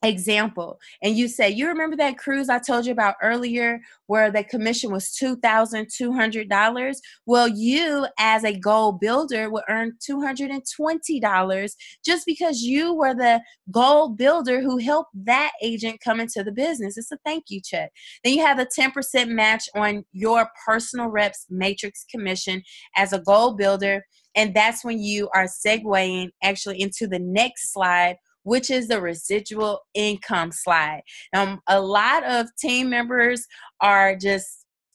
example, and you say, you remember that cruise I told you about earlier where the commission was $2,200? Well, you as a Goal Builder would earn $220 just because you were the Goal Builder who helped that agent come into the business. It's a thank you check. Then you have a 10% match on your personal reps matrix commission as a Goal Builder, and that's when you are segueing actually into the next slide, which is the residual income slide. A lot of team members are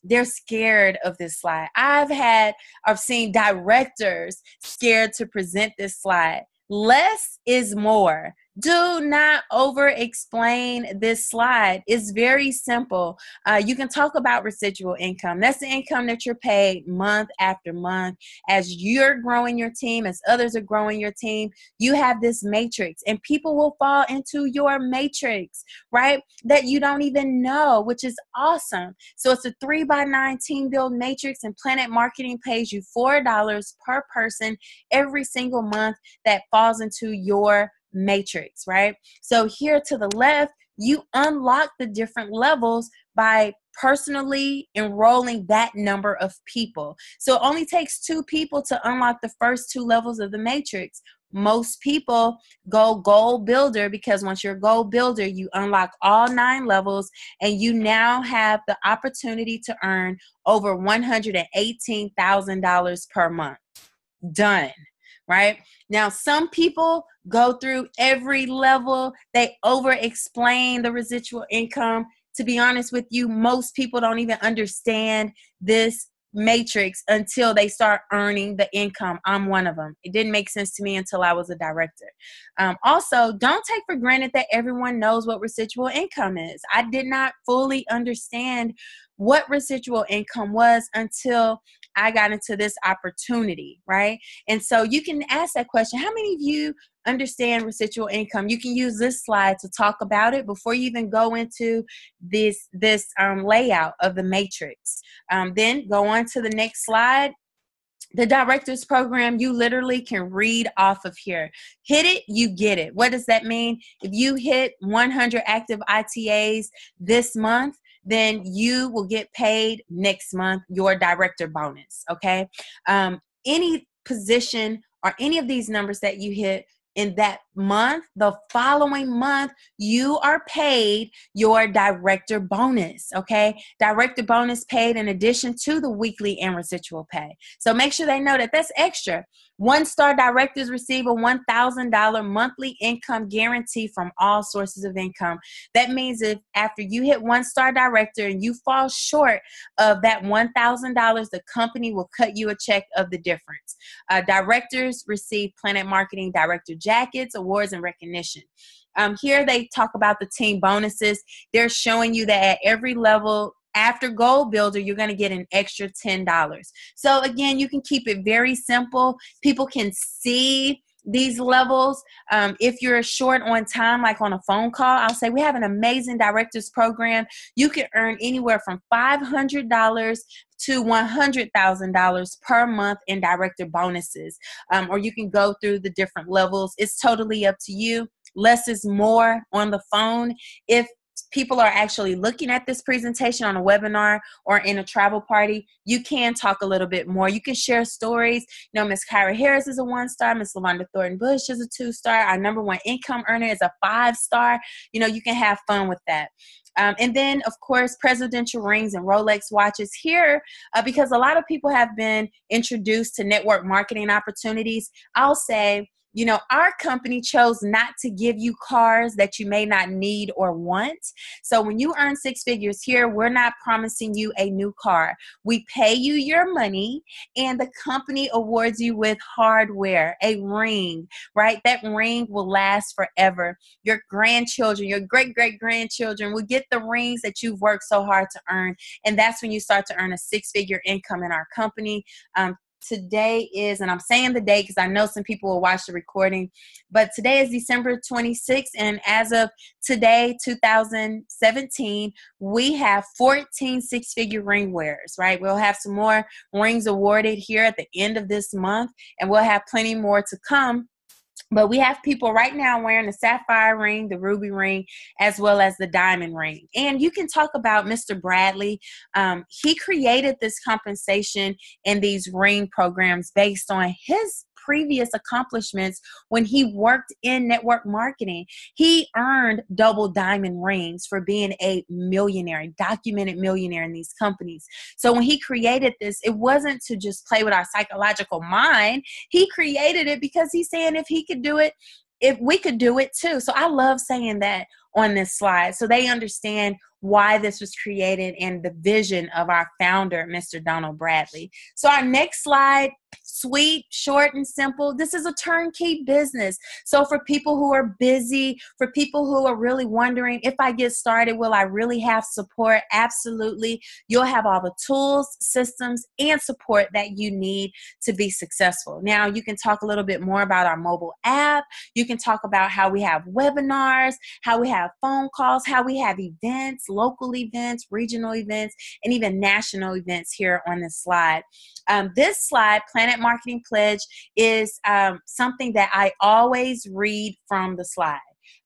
they're scared of this slide. I've seen directors scared to present this slide. Less is more. Do not over explain this slide. It's very simple. You can talk about residual income. That's the income that you're paid month after month. As you're growing your team, as others are growing your team, you have this matrix, and people will fall into your matrix, right? That you don't even know, which is awesome. So it's a 3x9 team build matrix, and PlanNet Marketing pays you $4 per person every single month that falls into your matrix, right? So here to the left, you unlock the different levels by personally enrolling that number of people. So it only takes 2 people to unlock the first 2 levels of the matrix. Most people go Goal Builder because once you're Goal Builder, you unlock all 9 levels, and you now have the opportunity to earn over $118,000 per month. Done. Right? Now, some people go through every level. They over explain the residual income. To be honest with you, most people don't even understand this matrix until they start earning the income. I'm one of them. It didn't make sense to me until I was a director. Also, don't take for granted that everyone knows what residual income is. I did not fully understand what residual income was until I got into this opportunity, right? And so you can ask that question. How many of you understand residual income? You can use this slide to talk about it before you even go into this layout of the matrix. Then go on to the next slide. The director's program, you literally can read off of here. Hit it, you get it. What does that mean? If you hit 100 active ITAs this month, then you will get paid next month your director bonus, okay? Any position or any of these numbers that you hit in that month, the following month, you are paid your director bonus, okay? Director bonus paid in addition to the weekly and residual pay. So make sure they know that that's extra. One-star directors receive a $1,000 monthly income guarantee from all sources of income. That means if after you hit one-star director and you fall short of that $1,000, the company will cut you a check of the difference. Directors receive PlanNet Marketing Director jackets, awards, and recognition. Here they talk about the team bonuses. They're showing you that at every level, after Gold Builder, you're going to get an extra $10. So again, you can keep it very simple. People can see these levels. If you're short on time, like on a phone call, I'll say we have an amazing directors program. You can earn anywhere from $500 to $100,000 per month in director bonuses. Or you can go through the different levels. It's totally up to you. Less is more on the phone. If people are actually looking at this presentation on a webinar or in a travel party, you can talk a little bit more. You can share stories. You know, Miss Kyra Harris is a 1-star. Miss LaWanda Thornton Bush is a 2-star. Our number 1 income earner is a 5-star. You know, you can have fun with that. And then, of course, presidential rings and Rolex watches here, because a lot of people have been introduced to network marketing opportunities. I'll say, you know, our company chose not to give you cars that you may not need or want. So when you earn 6 figures here, we're not promising you a new car. We pay you your money and the company awards you with hardware, a ring, right? That ring will last forever. Your grandchildren, your great-great-grandchildren will get the rings that you've worked so hard to earn. And that's when you start to earn a 6-figure income in our company. Today is, and I'm saying the date because I know some people will watch the recording, but today is December 26th, and as of today, 2017, we have 14 6-figure ring wearers, right? We'll have some more rings awarded here at the end of this month, and we'll have plenty more to come. But we have people right now wearing the sapphire ring, the ruby ring, as well as the diamond ring. And you can talk about Mr. Bradley. He created this compensation and these ring programs based on his previous accomplishments when he worked in network marketing. He earned double diamond rings for being a millionaire, a documented millionaire in these companies. So when he created this, it wasn't to just play with our psychological mind. He created it because he's saying if he could do it, if we could do it too. So I love saying that on this slide so they understand why this was created and the vision of our founder, Mr. Donald Bradley. So our next slide, sweet, short, and simple. This is a turnkey business. So for people who are busy, for people who are really wondering, if I get started, will I really have support? Absolutely. You'll have all the tools, systems, and support that you need to be successful. Now, you can talk a little bit more about our mobile app. You can talk about how we have webinars, how we have phone calls, how we have events, local events, regional events, and even national events here on this slide. This slide, PlanNet Marketing Pledge, is something that I always read from the slide.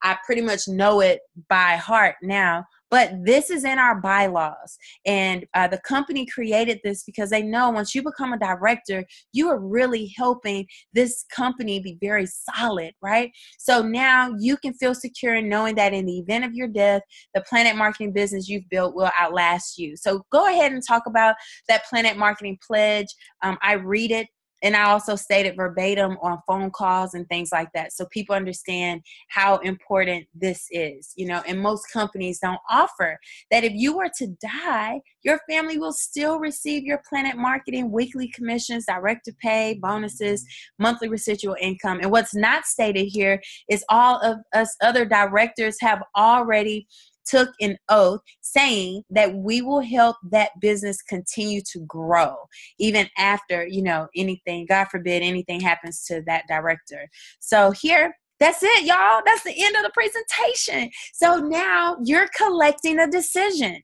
I pretty much know it by heart now, but this is in our bylaws. And the company created this because they know once you become a director, you are really helping this company be very solid, right? So now you can feel secure in knowing that in the event of your death, the PlanNet Marketing business you've built will outlast you. So go ahead and talk about that PlanNet Marketing Pledge. I read it. And I also stated verbatim on phone calls and things like that. So people understand how important this is, you know, and most companies don't offer that. If you were to die, your family will still receive your PlanNet marketing, weekly commissions, direct to pay, bonuses, monthly residual income. And what's not stated here is all of us other directors have already took an oath saying that we will help that business continue to grow even after, you know, anything, God forbid, anything happens to that director. So here, that's it, y'all. That's the end of the presentation. So now you're collecting a decision.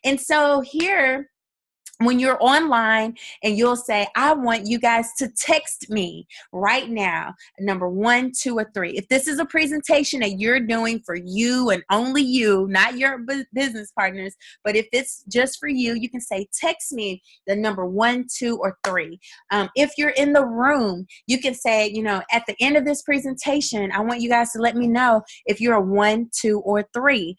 And so here, when you're online and you'll say, I want you guys to text me right now, number 1, 2, or 3. If this is a presentation that you're doing for you and only you, not your business partners, but if it's just for you, you can say, text me the number 1, 2, or 3. If you're in the room, you can say, you know, at the end of this presentation, I want you guys to let me know if you're a 1, 2, or 3.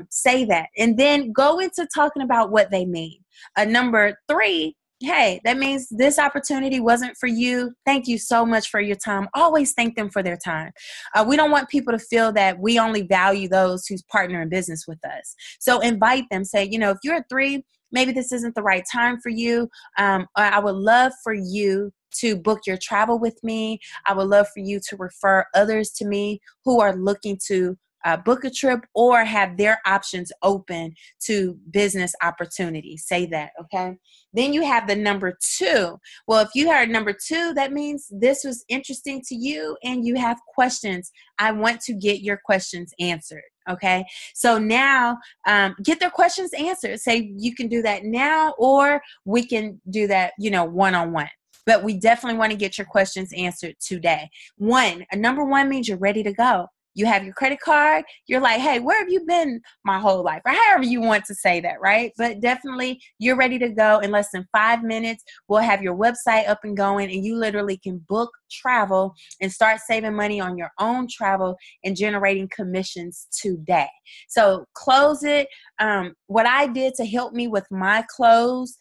Say that. And then go into talking about what they mean. Number 3, hey, that means this opportunity wasn't for you. Thank you so much for your time. Always thank them for their time. We don't want people to feel that we only value those who partner in business with us. So invite them. Say, you know, if you're a 3, maybe this isn't the right time for you. I would love for you to book your travel with me. I would love for you to refer others to me who are looking to book a trip or have their options open to business opportunities. Say that, okay? Then you have the number 2. Well, if you heard number 2, that means this was interesting to you and you have questions. I want to get your questions answered. Okay, so now get their questions answered. Say you can do that now, or we can do that, you know, one-on-one. But we definitely want to get your questions answered today. Number 1 means you're ready to go. You have your credit card. You're like, hey, where have you been my whole life? Or however you want to say that, right? But definitely you're ready to go. In less than 5 minutes, we'll have your website up and going, and you literally can book travel and start saving money on your own travel and generating commissions today. So close it. What I did to help me with my close,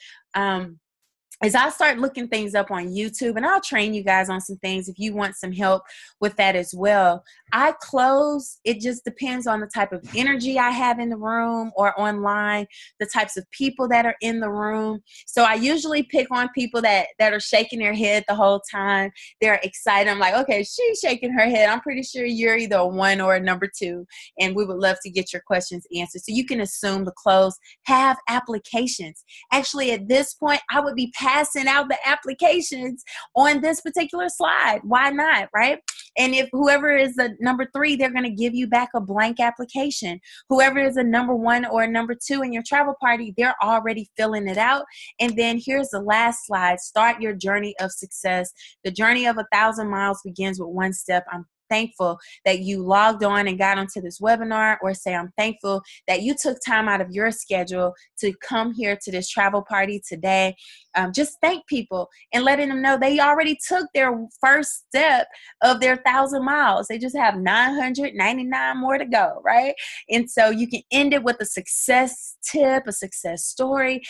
is I start looking things up on YouTube, and I'll train you guys on some things if you want some help with that as well. I close, it just depends on the type of energy I have in the room or online, the types of people that are in the room. So I usually pick on people that are shaking their head the whole time. They're excited. I'm like, okay, she's shaking her head. I'm pretty sure you're either a 1 or a number 2, and we would love to get your questions answered. So you can assume the close. Have applications. Actually, at this point, I would be passing out the applications on this particular slide. Why not, right? And if whoever is a number 3, they're going to give you back a blank application. Whoever is a number 1 or a number 2 in your travel party, they're already filling it out. And then here's the last slide. Start your journey of success. The journey of 1,000 miles begins with 1 step. I'm thankful that you logged on and got onto this webinar, or say I'm thankful that you took time out of your schedule to come here to this travel party today. Just thank people and letting them know they already took their first step of their 1,000 miles. They just have 999 more to go, right? And so you can end it with a success tip, a success story.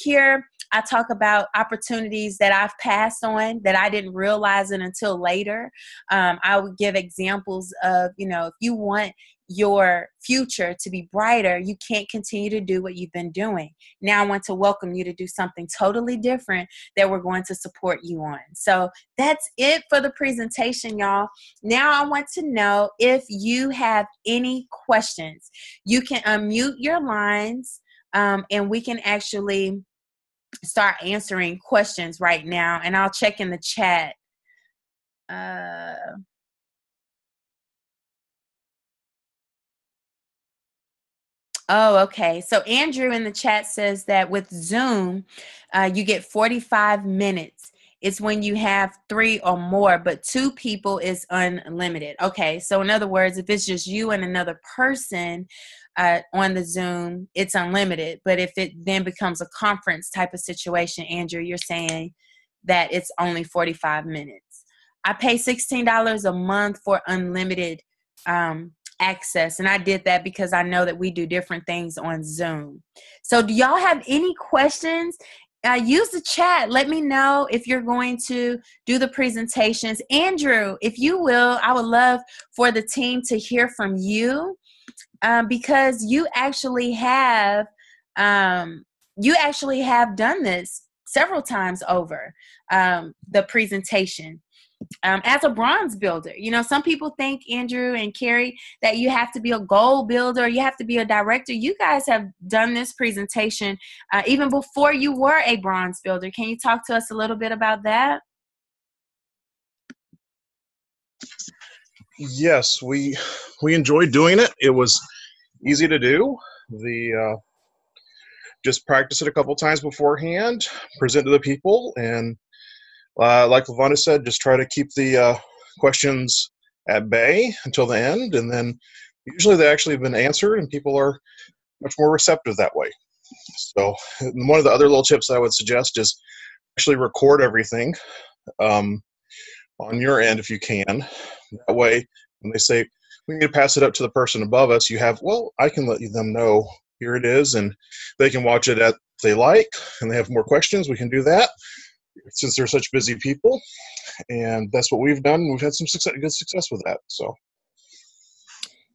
Here, I talk about opportunities that I've passed on that I didn't realize it until later. I would give examples of, you know, if you want your future to be brighter, you can't continue to do what you've been doing. Now I want to welcome you to do something totally different that we're going to support you on. So that's it for the presentation, y'all. Now I want to know if you have any questions. You can unmute your lines, and we can actually start answering questions right now, and I'll check in the chat. Oh, okay. So Andrew in the chat says that with Zoom, you get 45 minutes. It's when you have 3 or more, but 2 people is unlimited. Okay. So in other words, if it's just you and another person on the Zoom, it's unlimited. But if it then becomes a conference type of situation, Andrew, you're saying that it's only 45 minutes. I pay $16 a month for unlimited access, and I did that because I know that we do different things on Zoom. So do y'all have any questions? use the chat. Let me know if you're going to do the presentations. Andrew, if you will, I would love for the team to hear from you, because you actually have done this several times over, the presentation. As a bronze builder, some people think, Andrew and Carrie, that you have to be a gold builder, you have to be a director. You guys have done this presentation even before you were a bronze builder. Can you talk to us a little bit about that? Yes, we enjoyed doing it. It was easy to do. Just practice it a couple times beforehand, present to the people, and like LaVonda said, just try to keep the questions at bay until the end, and then usually they actually have been answered, and people are much more receptive that way. So one of the other little tips I would suggest is actually record everything on your end if you can. That way, when they say, we need to pass it up to the person above us, you have, well, I can let them know, here it is, and they can watch it if they like, and they have more questions, we can do that, since they're such busy people. And that's what we've done. We've had some good success with that. So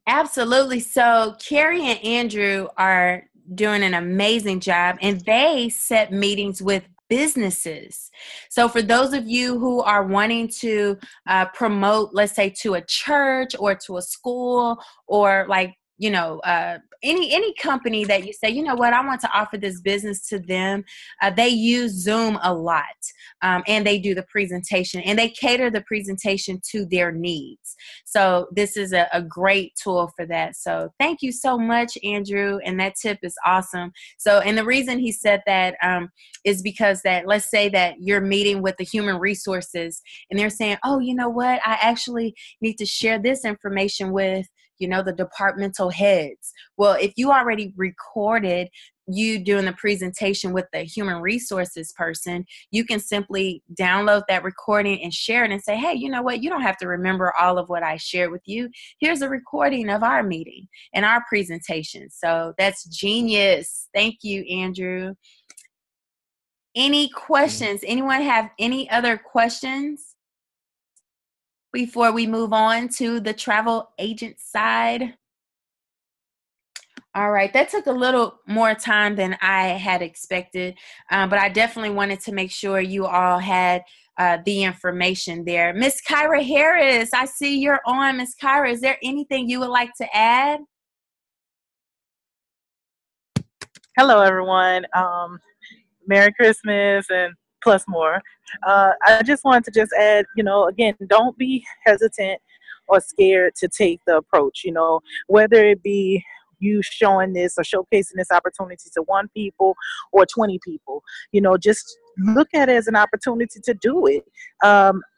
absolutely. So Carrie and Andrew are doing an amazing job, and they set meetings with businesses. So for those of you who are wanting to promote, let's say, to a church or to a school, or like, any company that you say, you know what, I want to offer this business to them, they use Zoom a lot, and they do the presentation, and they cater the presentation to their needs. So this is a great tool for that. So thank you so much, Andrew, and that tip is awesome. So, and the reason he said that is because that, let's say that you're meeting with the human resources, and they're saying, oh, you know what, I actually need to share this information with the departmental heads. Well, if you already recorded you doing the presentation with the human resources person, you can simply download that recording and share it and say, hey, you know what, you don't have to remember all of what I shared with you. Here's a recording of our meeting and our presentation. So that's genius. Thank you, Andrew. Any questions? Anyone have any other questions before we move on to the travel agent side? All right, that took a little more time than I had expected, but I definitely wanted to make sure you all had the information there. Miss Kyra Harris, I see you're on. Miss Kyra, is there anything you would like to add? Hello, everyone. Merry Christmas and plus more. I just wanted to just add, again, don't be hesitant or scared to take the approach, whether it be you showing this or showcasing this opportunity to 1 people or 20 people, just look at it as an opportunity to do it.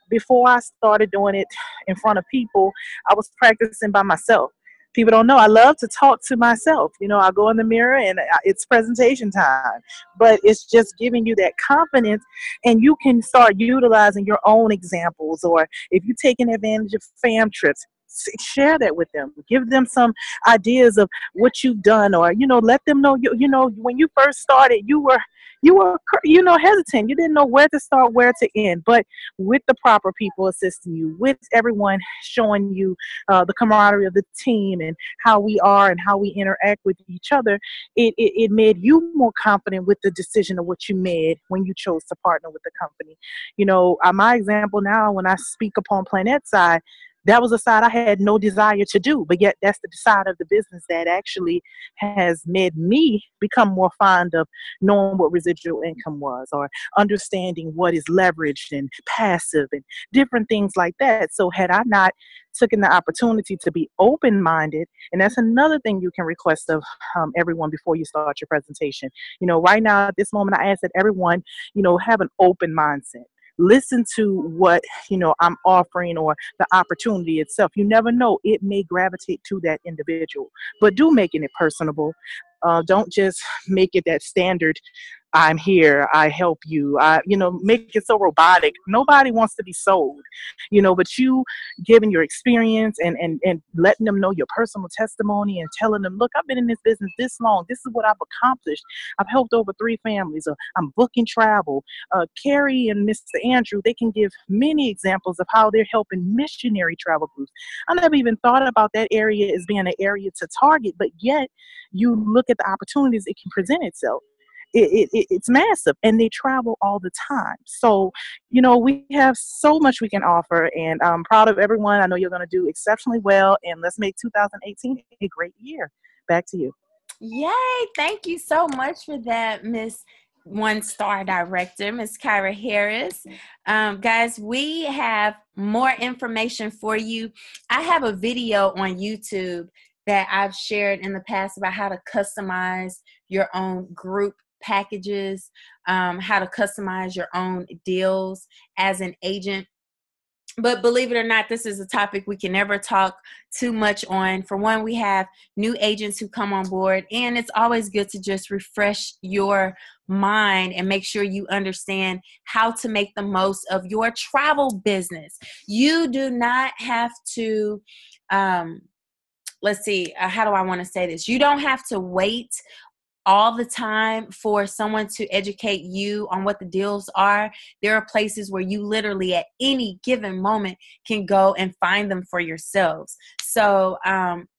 Before I started doing it in front of people, I was practicing by myself. People don't know I love to talk to myself. I go in the mirror and it's presentation time, but it's just giving you that confidence, and you can start utilizing your own examples, or if you're taking advantage of fam trips, share that with them. Give them some ideas of what you've done, or let them know when you first started, you were hesitant. You didn't know where to start, where to end. But with the proper people assisting you, with everyone showing you the camaraderie of the team and how we are and how we interact with each other, it made you more confident with the decision of what you made when you chose to partner with the company. My example now, when I speak upon PlanNet side, that was a side I had no desire to do, but yet that's the side of the business that actually has made me become more fond of knowing what residual income was, or understanding what is leveraged and passive and different things like that. So had I not taken the opportunity to be open-minded, and that's another thing you can request of everyone before you start your presentation. Right now at this moment, I ask that everyone, have an open mindset. Listen to what I'm offering, or the opportunity itself. You never know, it may gravitate to that individual, but do making it personable. Don't just make it that standard I'm here, I help you, make it so robotic. Nobody wants to be sold, but you giving your experience and letting them know your personal testimony and telling them, look, I've been in this business this long. This is what I've accomplished. I've helped over 3 families. I'm booking travel. Carrie and Mr. Andrew, they can give many examples of how they're helping missionary travel groups. I never even thought about that area as being an area to target, but yet you look at the opportunities it can present itself. It's massive, and they travel all the time. So, we have so much we can offer, and I'm proud of everyone. I know you're going to do exceptionally well, and let's make 2018 a great year. Back to you. Yay. Thank you so much for that, Miss One-Star Director, Miss Kyra Harris. Guys, we have more information for you. I have a video on YouTube that I've shared in the past about how to customize your own group packages, how to customize your own deals as an agent. But believe it or not, this is a topic we can never talk too much on. For one, we have new agents who come on board, and it's always good to just refresh your mind and make sure you understand how to make the most of your travel business. You do not have to, let's see, how do I want to say this? You don't have to wait all the time for someone to educate you on what the deals are. There are places where you literally at any given moment can go and find them for yourselves. So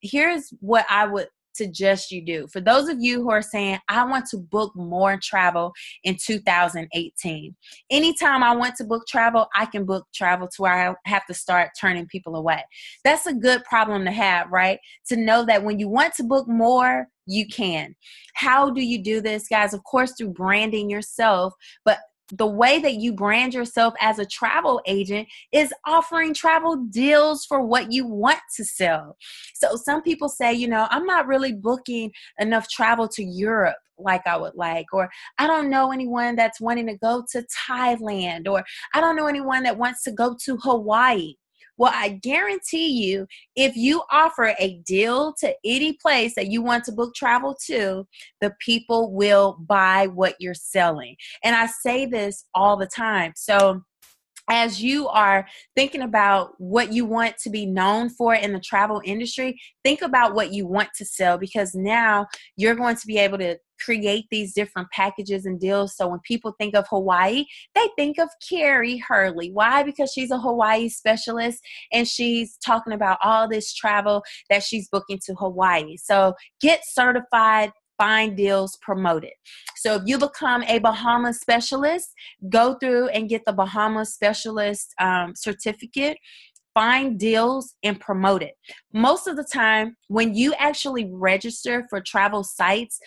here's what I would suggest you do. For those of you who are saying, I want to book more travel in 2018. Anytime I want to book travel, I can book travel to where I have to start turning people away. That's a good problem to have, right? To know that when you want to book more, you can. How do you do this, guys? Of course, through branding yourself, but the way that you brand yourself as a travel agent is offering travel deals for what you want to sell. So some people say, I'm not really booking enough travel to Europe like I would like, or I don't know anyone that's wanting to go to Thailand, or I don't know anyone that wants to go to Hawaii. Well, I guarantee you, if you offer a deal to any place that you want to book travel to, the people will buy what you're selling. And I say this all the time. So as you are thinking about what you want to be known for in the travel industry, think about what you want to sell, because now you're going to be able to create these different packages and deals. So when people think of Hawaii, they think of Carrie Hurley. Why? Because she's a Hawaii specialist and she's talking about all this travel that she's booking to Hawaii. So get certified, find deals, promote it. So if you become a Bahamas specialist, go through and get the Bahamas specialist certificate. Find deals and promote it. Most of the time, when you actually register for travel sites,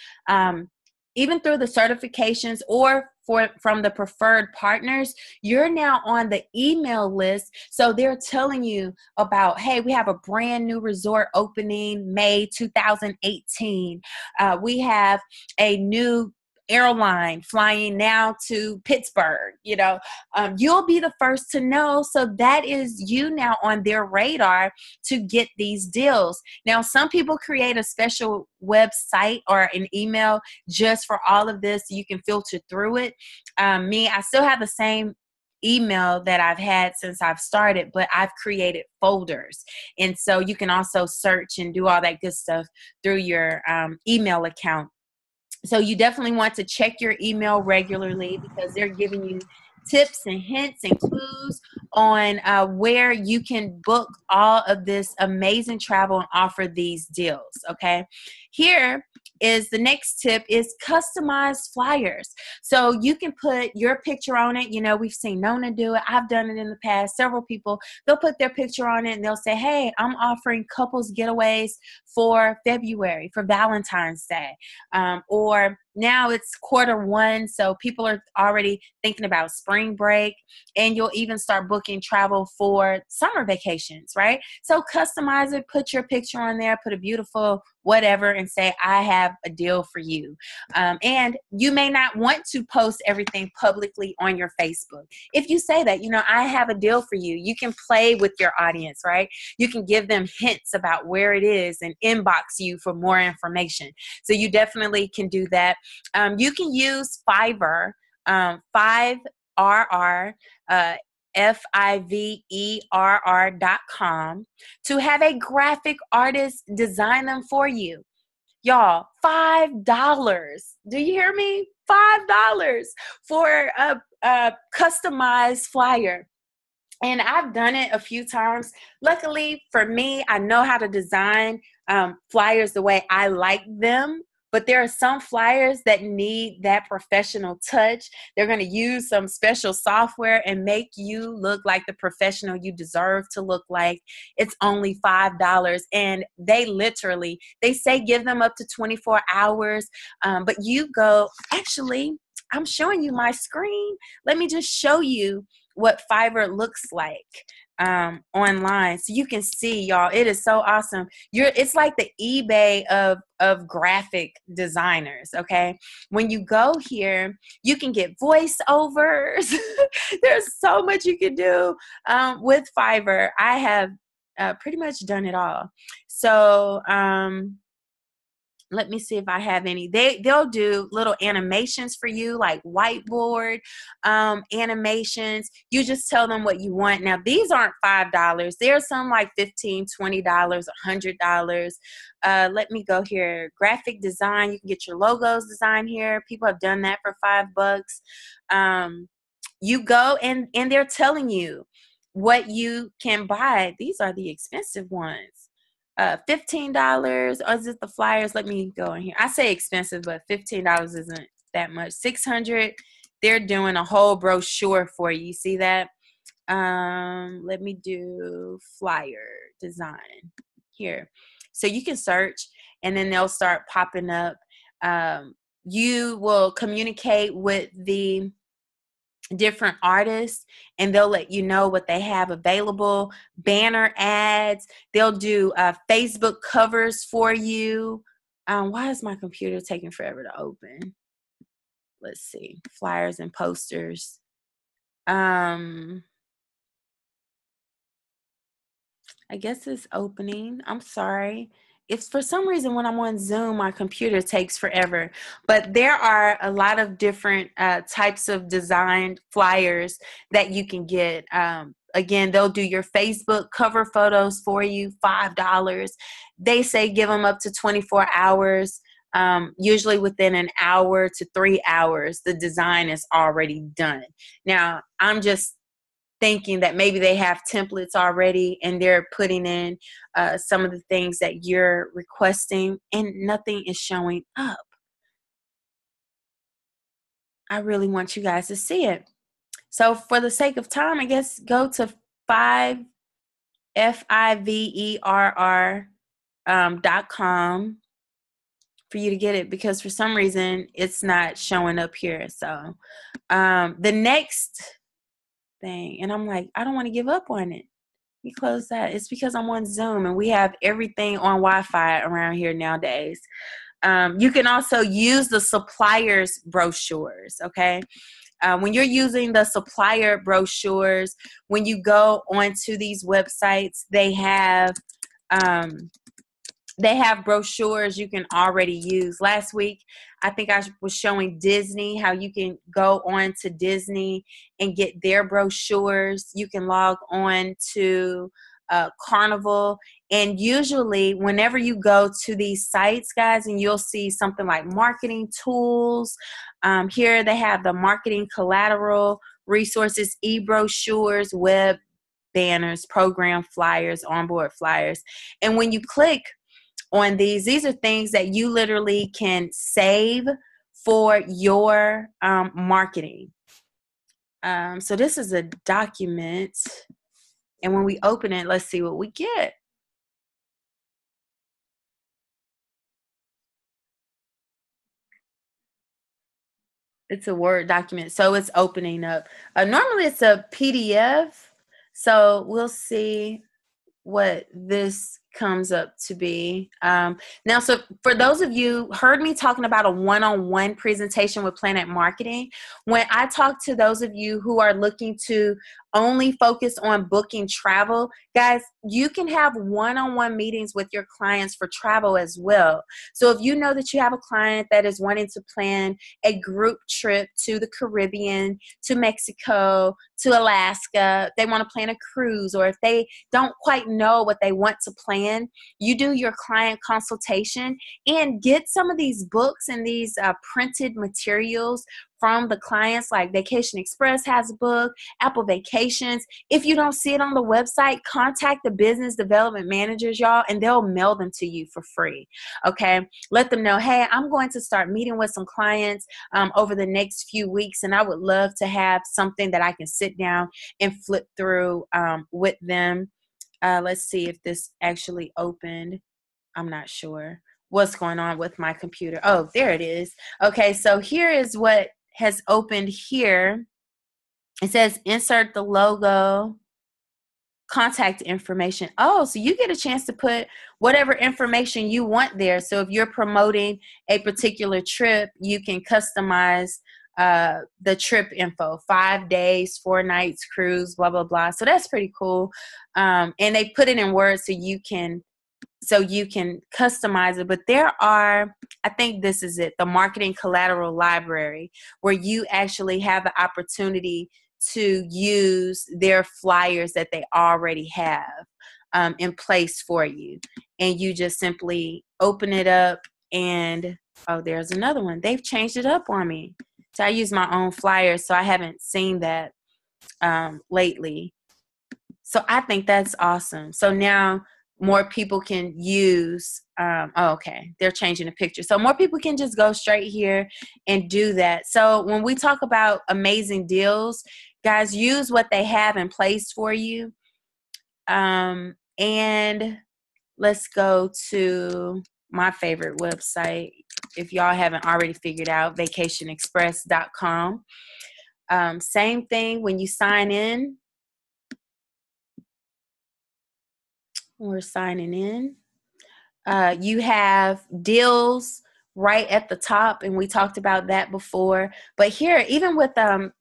even through the certifications or from the preferred partners, you're now on the email list. So they're telling you about, hey, we have a brand new resort opening May 2018. We have a new airline flying now to Pittsburgh. You'll be the first to know. So that is you now on their radar to get these deals. Now, some people create a special website or an email just for all of this. You can filter through it. I still have the same email that I've had since I've started, but I've created folders. And so you can also search and do all that good stuff through your email account. So you definitely want to check your email regularly, because they're giving you tips and hints and clues on where you can book all of this amazing travel and offer these deals. Okay. Here is the next tip is customized flyers. So you can put your picture on it. We've seen Nona do it. I've done it in the past. Several people, they'll put their picture on it and they'll say, hey, I'm offering couples getaways for February, for Valentine's Day. Or now it's Q1, so people are already thinking about spring break, and you'll even start booking travel for summer vacations, right? So customize it, put your picture on there, put a beautiful whatever, and say, I have a deal for you. And you may not want to post everything publicly on your Facebook. If you say that, I have a deal for you, you can play with your audience, right? You can give them hints about where it is and inbox you for more information. So you definitely can do that. You can use Fiverr, 5RR, FIVERR.com, to have a graphic artist design them for you. Y'all, $5. Do you hear me? $5 for a customized flyer. And I've done it a few times. Luckily for me, I know how to design flyers the way I like them. But there are some flyers that need that professional touch. They're going to use some special software and make you look like the professional you deserve to look like. It's only $5. And they say give them up to 24 hours. But you go, actually, I'm showing you my screen. Let me just show you what Fiverr looks like online, so you can see, y'all. It is so awesome. It's like the eBay of graphic designers. Okay, when you go here, you can get voiceovers. There's so much you can do with Fiverr. I have pretty much done it all. So let me see if I have any. They'll do little animations for you, like whiteboard animations. You just tell them what you want. Now, these aren't $5. There's some like $15, $20, $100. Let me go here. Graphic design. You can get your logos designed here. People have done that for $5. You go and they're telling you what you can buy. These are the expensive ones. $15, or is it the flyers? Let me go in here. I say expensive, but $15 isn't that much. $600. They're doing a whole brochure for you. You see that? Let me do flyer design here. So you can search, and then they'll start popping up. You will communicate with the different artists, and they'll let you know what they have available. Banner ads. They'll do Facebook covers for you. Why is my computer taking forever to open? Let's see. Flyers and posters. I guess it's opening. I'm sorry. It's for some reason when I'm on Zoom, my computer takes forever. But there are a lot of different types of designed flyers that you can get. Again, they'll do your Facebook cover photos for you, $5. They say give them up to 24 hours. Usually within an hour to 3 hours, the design is already done. Now, I'm just thinking that maybe they have templates already and they're putting in some of the things that you're requesting, and nothing is showing up. I really want you guys to see it. So for the sake of time, I guess go to FIVERR.com for you to get it, because for some reason it's not showing up here. So the next thing, and I'm like, I don't want to give up on it. We close that. It's because I'm on Zoom and we have everything on Wi-Fi around here nowadays. You can also use the suppliers brochures. Okay. When you're using the supplier brochures, when you go onto these websites, they have brochures you can already use. Last week, I think I was showing Disney, how you can go on to Disney and get their brochures. You can log on to Carnival. And usually, whenever you go to these sites, guys, and you'll see something like marketing tools. Here they have the marketing collateral, resources, e-brochures, web banners, program flyers, onboard flyers. And when you click on these are things that you literally can save for your marketing. So this is a document, and when we open it, let's see what we get. It's a Word document, so it's opening up. Normally it's a PDF, so we'll see what this comes up to be. Now, so for those of you heard me talking about a one-on-one presentation with PlanNet Marketing, when I talk to those of you who are looking to only focus on booking travel, guys, you can have one-on-one meetings with your clients for travel as well. So if you know that you have a client that is wanting to plan a group trip to the Caribbean, to Mexico, to Alaska, they want to plan a cruise, or if they don't quite know what they want to plan, you do your client consultation and get some of these books and these printed materials from the clients. Like Vacation Express has a book, Apple Vacations. If you don't see it on the website, contact the business development managers, y'all, and they'll mail them to you for free. Okay, let them know, hey, I'm going to start meeting with some clients over the next few weeks, and I would love to have something that I can sit down and flip through with them. Let's see if this actually opened. I'm not sure what's going on with my computer. Oh, there it is. Okay, so here is what has opened here. It says insert the logo, contact information. Oh, so you get a chance to put whatever information you want there. So if you're promoting a particular trip, you can customize the trip info, 5 days, 4 nights cruise, blah, blah, blah. So that's pretty cool. And they put it in words so you can customize it. But there are, I think this is it, the marketing collateral library, where you actually have the opportunity to use their flyers that they already have in place for you. And you just simply open it up and, oh, there's another one. They've changed it up on me. So I use my own flyers, so I haven't seen that lately. So I think that's awesome. So now more people can use, okay, they're changing the picture. So more people can just go straight here and do that. So when we talk about amazing deals, guys, use what they have in place for you. And let's go to my favorite website. If y'all haven't already figured out, vacationexpress.com. Same thing when you sign in. We're signing in. You have deals right at the top, and we talked about that before. But here, even with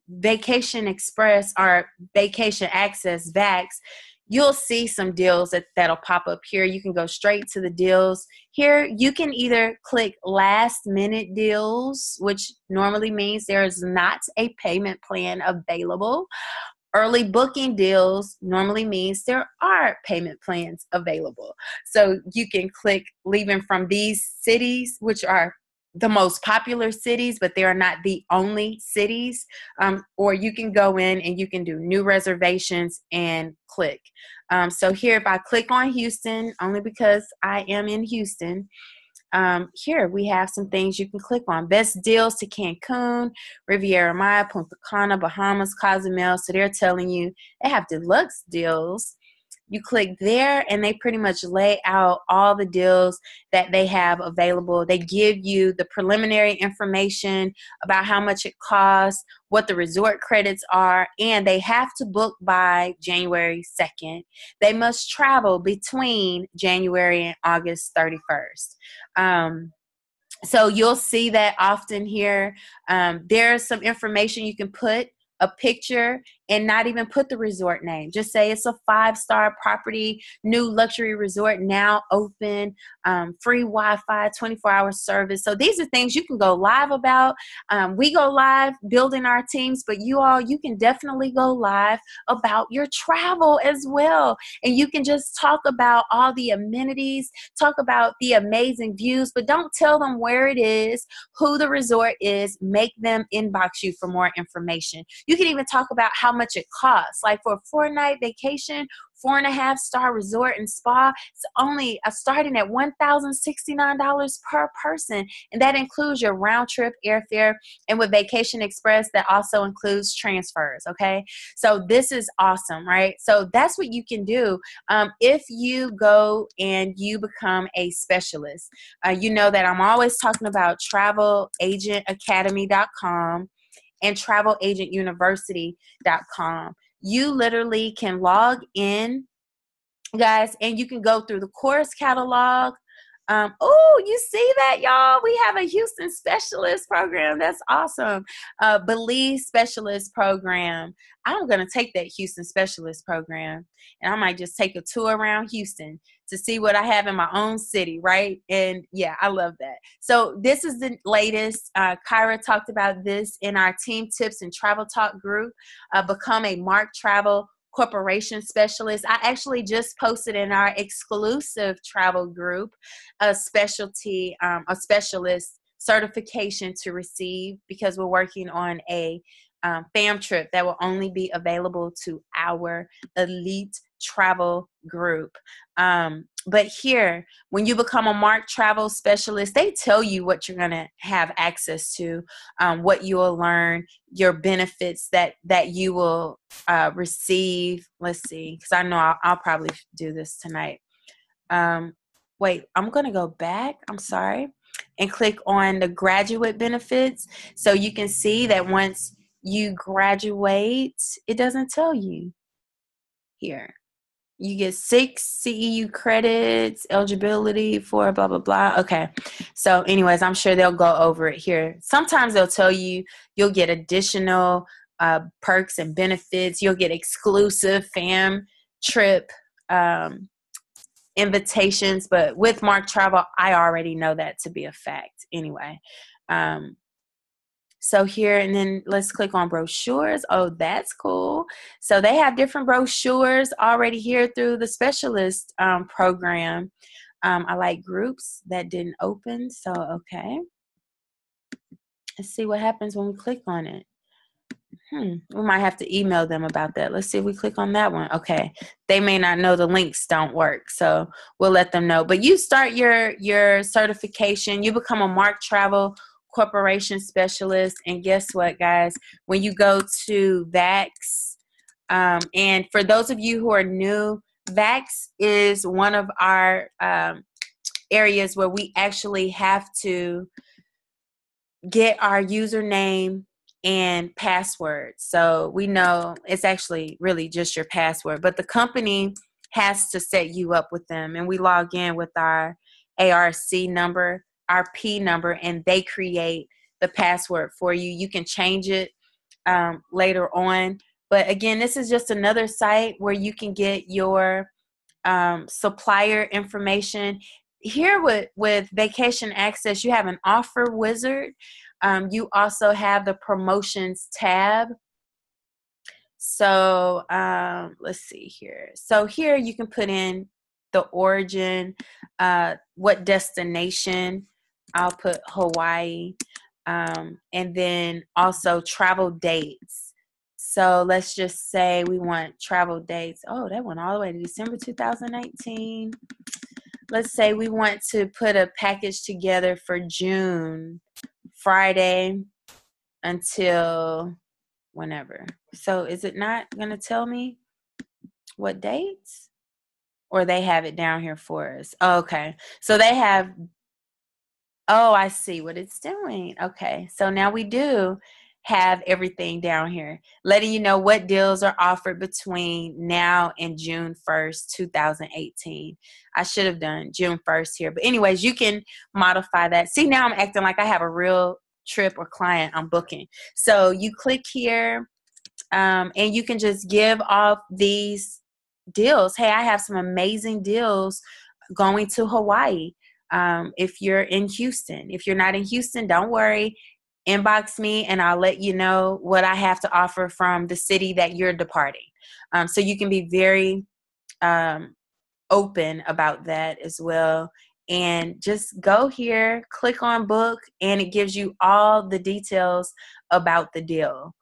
Vacation Express or Vacation Access, VAX, you'll see some deals that'll pop up here. You can go straight to the deals. Here, you can either click last minute deals, which normally means there is not a payment plan available. Early booking deals normally means there are payment plans available. So you can click leaving from these cities, which are the most popular cities, but they are not the only cities. Or you can go in and you can do new reservations and click. So here, if I click on Houston, only because I am in Houston, here we have some things you can click on. Best deals to Cancun, Riviera Maya, Punta Cana, Bahamas, Cozumel. So they're telling you they have deluxe deals. You click there and they pretty much lay out all the deals that they have available. They give you the preliminary information about how much it costs, what the resort credits are, and they have to book by January 2nd. They must travel between January and August 31st. So you'll see that often here. There's some information you can put, a picture, and not even put the resort name. Just say it's a 5-star property, new luxury resort, now open, free Wi-Fi, 24-hour service. So these are things you can go live about. We go live building our teams, but you can definitely go live about your travel as well. And you can just talk about all the amenities, talk about the amazing views, but don't tell them where it is, who the resort is. Make them inbox you for more information. You can even talk about how much it costs. Like for a 4-night vacation, 4.5-star resort and spa, it's only starting at $1,069 per person. And that includes your round trip airfare. And with Vacation Express, that also includes transfers. Okay. So this is awesome, right? So that's what you can do. If you go and you become a specialist, you know that I'm always talking about travelagentacademy.com and travelagentuniversity.com. You literally can log in guys, and you can go through the course catalog. Oh, you see that, y'all? We have a Houston specialist program. That's awesome. Belize specialist program. I'm going to take that Houston specialist program, and I might just take a tour around Houston to see what I have in my own city, right? And yeah, I love that. So this is the latest. Kyra talked about this in our Team Tips and Travel Talk group. Become a Mark Travel Corporation Specialist. I actually just posted in our exclusive travel group a specialist certification to receive, because we're working on a fam trip that will only be available to our elite travel group. But here, when you become a Mark Travel Specialist, they tell you what you're going to have access to, what you will learn, your benefits that you will receive. Let's see, because I know I'll probably do this tonight. Wait, I'm going to go back. I'm sorry. And click on the graduate benefits. So you can see that once you graduate, it doesn't tell you here. You get 6 CEU credits, eligibility for blah, blah, blah. Okay. So anyways, I'm sure they'll go over it here. Sometimes they'll tell you you'll get additional perks and benefits. You'll get exclusive fam trip invitations. But with Mark Travel, I already know that to be a fact anyway. So here, and then let's click on brochures. Oh, that's cool. So they have different brochures already here through the specialist program. I like groups that didn't open. So, okay. Let's see what happens when we click on it. We might have to email them about that. Let's see if we click on that one. Okay. They may not know the links don't work, so we'll let them know. But you start your certification. You become a Mark Travel Corporation Specialist. And guess what, guys? When you go to VAX, and for those of you who are new, VAX is one of our areas where we actually have to get our username and password. So we know it's actually really just your password, but the company has to set you up with them, and we log in with our ARC number, our P number, and they create the password for you. You can change it later on, but again, this is just another site where you can get your supplier information. Here with Vacation Access, you have an offer wizard. You also have the promotions tab. So let's see here. So here you can put in the origin, what destination. I'll put Hawaii, and then also travel dates. So let's just say we want travel dates. Oh, that went all the way to December 2019. Let's say we want to put a package together for June, Friday until whenever. So is it not going to tell me what dates? Or they have it down here for us? Oh, okay. So they have, oh, I see what it's doing. Okay. So now we do have everything down here, letting you know what deals are offered between now and June 1st, 2018. I should have done June 1st here. But anyways, you can modify that. See, now I'm acting like I have a real trip or client I'm booking. So you click here, and you can just give off these deals. Hey, I have some amazing deals going to Hawaii. If you're in Houston. If you're not in Houston, don't worry. Inbox me and I'll let you know what I have to offer from the city that you're departing. So you can be very open about that as well. And just go here, click on book, and it gives you all the details about the deal.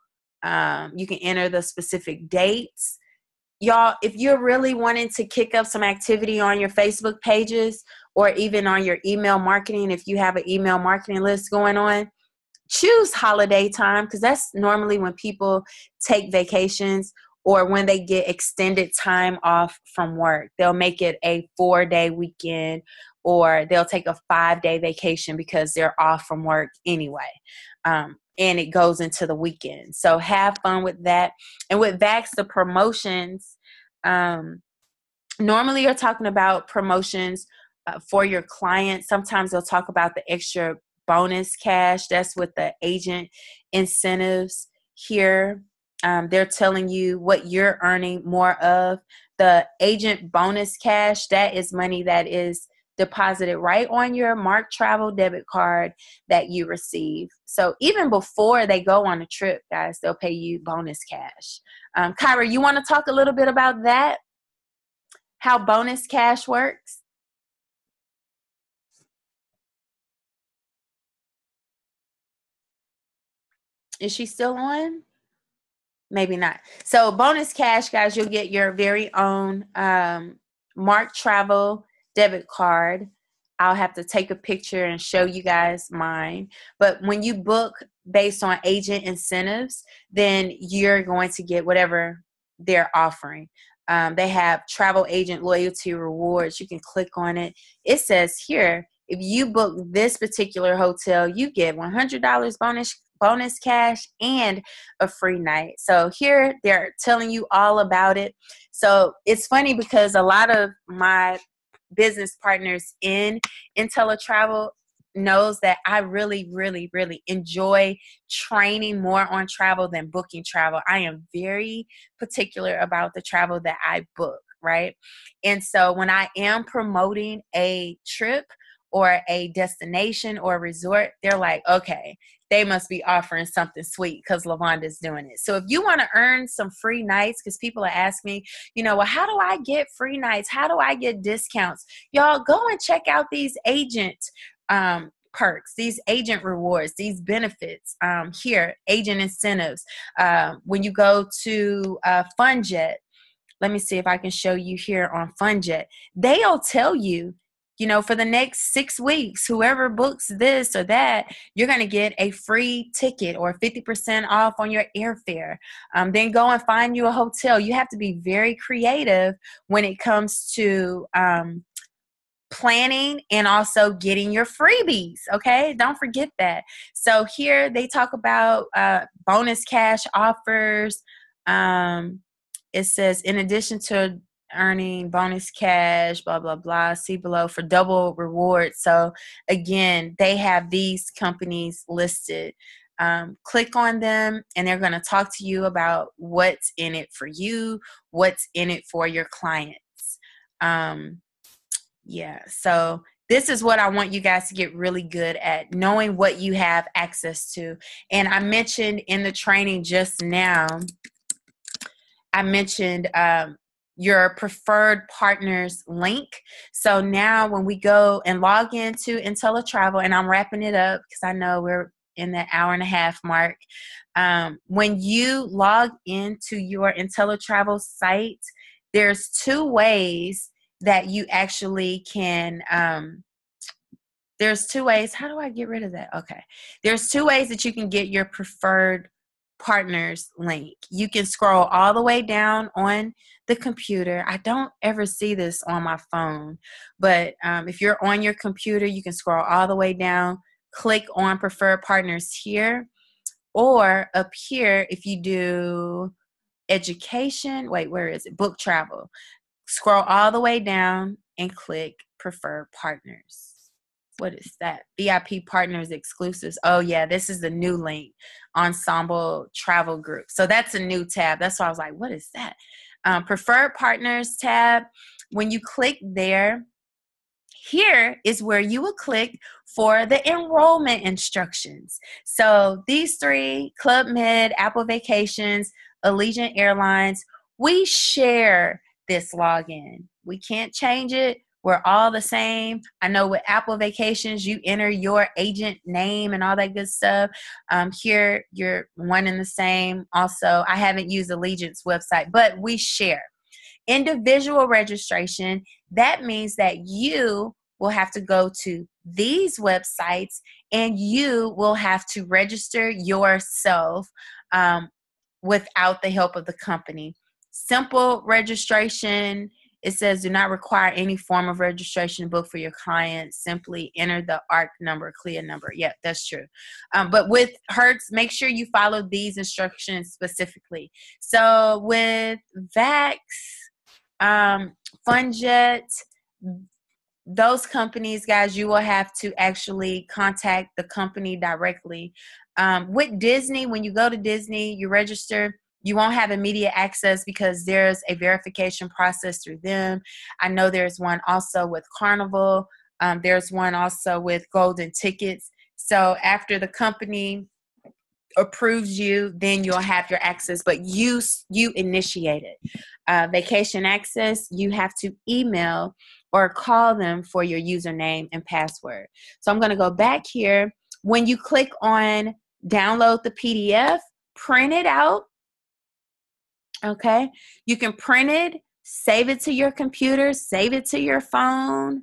You can enter the specific dates. Y'all, if you're really wanting to kick up some activity on your Facebook pages or even on your email marketing, if you have an email marketing list going on, choose holiday time, because that's normally when people take vacations or when they get extended time off from work. They'll make it a 4-day weekend, or they'll take a 5-day vacation because they're off from work anyway. And it goes into the weekend. So have fun with that. And with VAX, the promotions, Normally you're talking about promotions for your clients. Sometimes they'll talk about the extra bonus cash. That's with the agent incentives here. They're telling you what you're earning more of. The agent bonus cash, that is money that is deposited right on your Mark Travel debit card that you receive. So even before they go on a trip, guys, they'll pay you bonus cash. Kyra, you want to talk a little bit about that? How bonus cash works? Is she still on? Maybe not. So bonus cash, guys, you'll get your very own Mark Travel debit card. I'll have to take a picture and show you guys mine. But when you book based on agent incentives, then you're going to get whatever they're offering. They have travel agent loyalty rewards. You can click on it. It says here, if you book this particular hotel, you get $100 bonus cash and a free night. So here they're telling you all about it. So it's funny because a lot of my business partners in InteleTravel knows that I really, really, really enjoy training more on travel than booking travel. I am very particular about the travel that I book, right? And so when I am promoting a trip or a destination or a resort, they're like, okay, they must be offering something sweet because Lavonda's doing it. So if you want to earn some free nights, because people are asking me, well, how do I get free nights? How do I get discounts? Y'all go and check out these agent perks, these agent rewards, these benefits here, agent incentives. When you go to FunJet, let me see if I can show you here on FunJet. They'll tell you, for the next 6 weeks, whoever books this or that, you're going to get a free ticket or 50% off on your airfare. Then go and find you a hotel. You have to be very creative when it comes to planning and also getting your freebies. Okay, don't forget that. So here they talk about bonus cash offers. It says, in addition to earning bonus cash, blah, blah, blah, see below for double rewards. So again, they have these companies listed. Click on them and they're going to talk to you about what's in it for you, what's in it for your clients. Yeah, so this is what I want you guys to get really good at, knowing what you have access to. And I mentioned in the training just now, I mentioned your preferred partners link. So now when we go and log into InteleTravel, and I'm wrapping it up because I know we're in the hour-and-a-half mark. When you log into your InteleTravel site, there's 2 ways that you actually can, there's 2 ways. How do I get rid of that? Okay. There's 2 ways that you can get your preferred partners link. You can scroll all the way down on the computer. I don't ever see this on my phone, but if you're on your computer, you can scroll all the way down, click on preferred partners here, or up here, if you do education, wait, where is it? Book travel. Scroll all the way down and click preferred partners. What is that? VIP partners exclusives. Oh yeah, this is the new link, Ensemble Travel Group. So that's a new tab. That's why I was like, what is that? Preferred partners tab. When you click there, here is where you will click for the enrollment instructions. So these 3, Club Med, Apple Vacations, Allegiant Airlines, we share this login. We can't change it. We're all the same. I know with Apple Vacations, you enter your agent name and all that good stuff. Here, you're one and the same. Also, I haven't used Allegiant's website, but we share. Individual registration, that means that you will have to go to these websites and you will have to register yourself without the help of the company. Simple registration, it says do not require any form of registration to book for your client. Simply enter the ARC number, CLIA number. Yeah, that's true. But with Hertz, make sure you follow these instructions specifically. So with VAX, FunJet, those companies, guys, you will have to actually contact the company directly. With Disney, when you go to Disney, you register, you won't have immediate access because there's a verification process through them. I know there's one also with Carnival. There's one also with Golden Tickets. So after the company approves you, then you'll have your access, but you initiate it. Vacation access, you have to email or call them for your username and password. So I'm going to go back here. When you click on download the PDF, print it out. Okay, you can print it, save it to your computer, save it to your phone,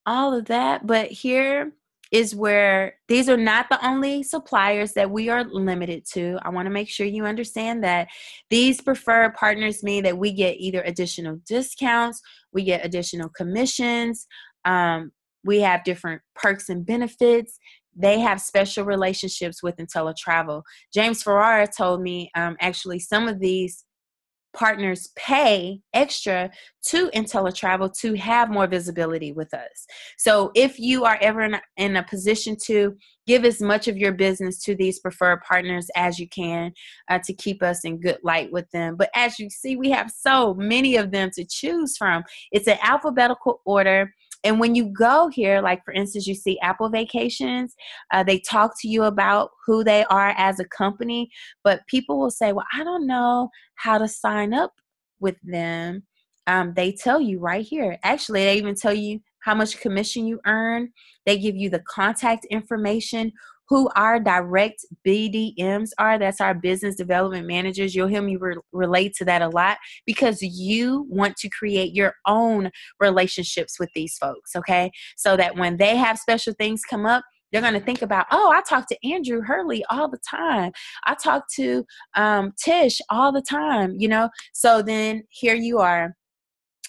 all of that. But here is where these are not the only suppliers that we are limited to. I want to make sure you understand that these preferred partners mean that we get either additional discounts, we get additional commissions, we have different perks and benefits. They have special relationships with InteleTravel. James Ferrara told me actually some of these partners pay extra to InteleTravel to have more visibility with us. So if you are ever in a position to give as much of your business to these preferred partners as you can to keep us in good light with them. But as you see, we have so many of them to choose from. It's an alphabetical order. And when you go here, like for instance, you see Apple Vacations, they talk to you about who they are as a company, but people will say, well, I don't know how to sign up with them. They tell you right here. Actually, they even tell you how much commission you earn. They give you the contact information, who our direct BDMs are. That's our business development managers. You'll hear me relate to that a lot because you want to create your own relationships with these folks, okay? So that when they have special things come up, they're going to think about, oh, I talk to Andrew Hurley all the time. I talk to Tish all the time, you know? So then here you are.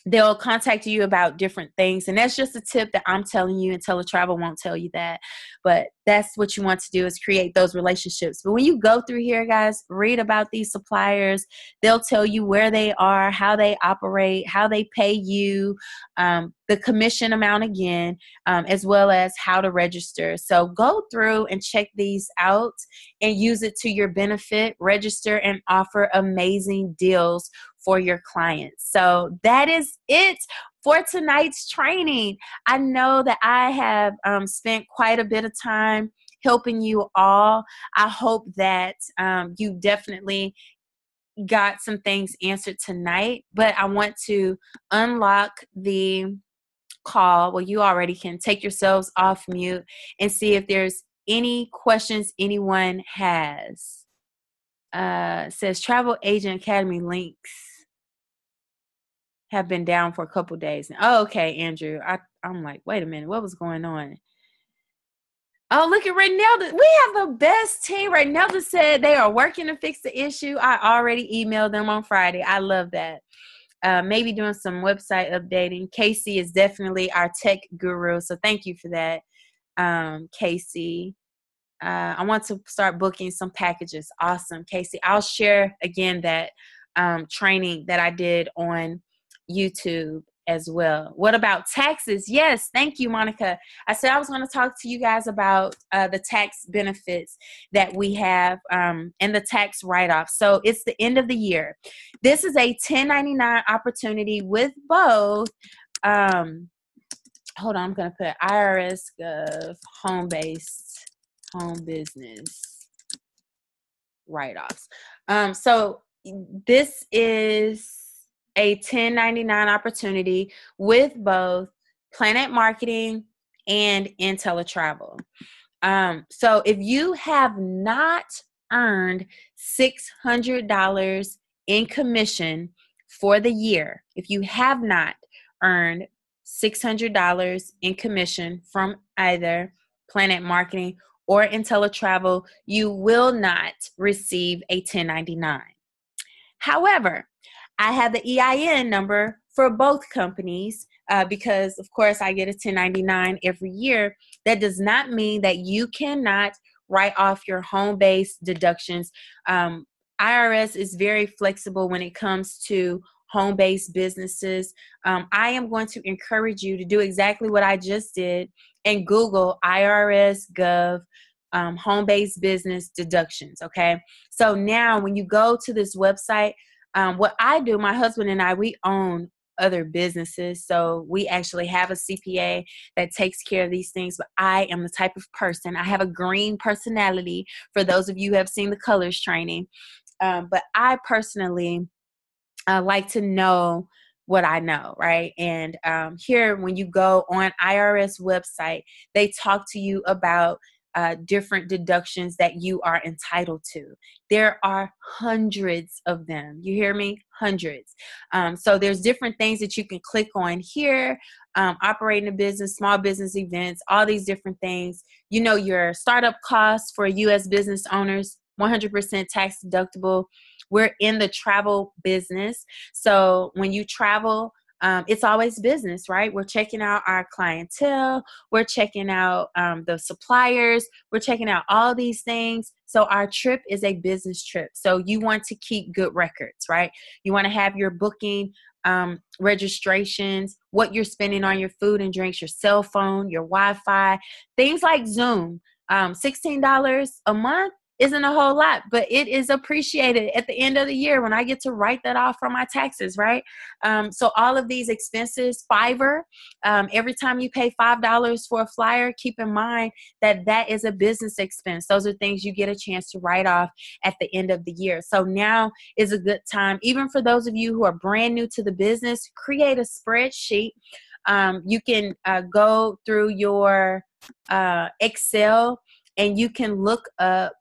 They'll contact you about different things. And that's just a tip that I'm telling you, and InteleTravel won't tell you that. But that's what you want to do, is create those relationships. But when you go through here, guys, read about these suppliers. They'll tell you where they are, how they operate, how they pay you, the commission amount again, as well as how to register. So go through and check these out and use it to your benefit. Register and offer amazing deals for your clients. So that is it for tonight's training. I know that I have spent quite a bit of time helping you all. I hope that you definitely got some things answered tonight, but I want to unlock the call. Well, you already can take yourselves off mute and see if there's any questions anyone has. Says Travel Agent Academy links have been down for a couple days now. Oh, okay, Andrew. I'm like, wait a minute, what was going on? Oh, look at Renelda. We have the best team. Renelda said they are working to fix the issue. I already emailed them on Friday. I love that. Maybe doing some website updating. Casey is definitely our tech guru, so thank you for that, Casey. I want to start booking some packages. Awesome, Casey. I'll share again that training that I did on YouTube as well. What about taxes? Yes, thank you, Monica. I said I was going to talk to you guys about the tax benefits that we have and the tax write-off. So it's the end of the year. This is a 1099 opportunity with both. Hold on, I'm going to put IRS Gov home-based home business write-offs. So this is a 1099 opportunity with both PlanNet Marketing and InteleTravel. So if you have not earned $600 in commission for the year, if you have not earned $600 in commission from either PlanNet Marketing or InteleTravel, you will not receive a 1099. However, I have the EIN number for both companies because, of course, I get a 1099 every year. That does not mean that you cannot write off your home-based deductions. IRS is very flexible when it comes to home-based businesses, I am going to encourage you to do exactly what I just did and Google IRS Gov home-based business deductions. Okay. So now when you go to this website, what I do, my husband and I, we own other businesses. So we actually have a CPA that takes care of these things. But I am the type of person, I have a green personality for those of you who have seen the colors training. But I personally like to know what I know, right? And here, when you go on IRS website, they talk to you about different deductions that you are entitled to. There are hundreds of them. You hear me? Hundreds. So there's different things that you can click on here. Operating a business, small business events, all these different things. You know, your startup costs for U.S. business owners, 100% tax deductible. We're in the travel business. So when you travel, it's always business, right? We're checking out our clientele. We're checking out the suppliers. We're checking out all these things. So our trip is a business trip. So you want to keep good records, right? You want to have your booking registrations, what you're spending on your food and drinks, your cell phone, your Wi-Fi, things like Zoom. $16 a month isn't a whole lot, but it is appreciated at the end of the year when I get to write that off from my taxes, right? So all of these expenses, Fiverr, every time you pay $5 for a flyer, keep in mind that that is a business expense. Those are things you get a chance to write off at the end of the year. So now is a good time, even for those of you who are brand new to the business, create a spreadsheet. You can go through your Excel and you can look up,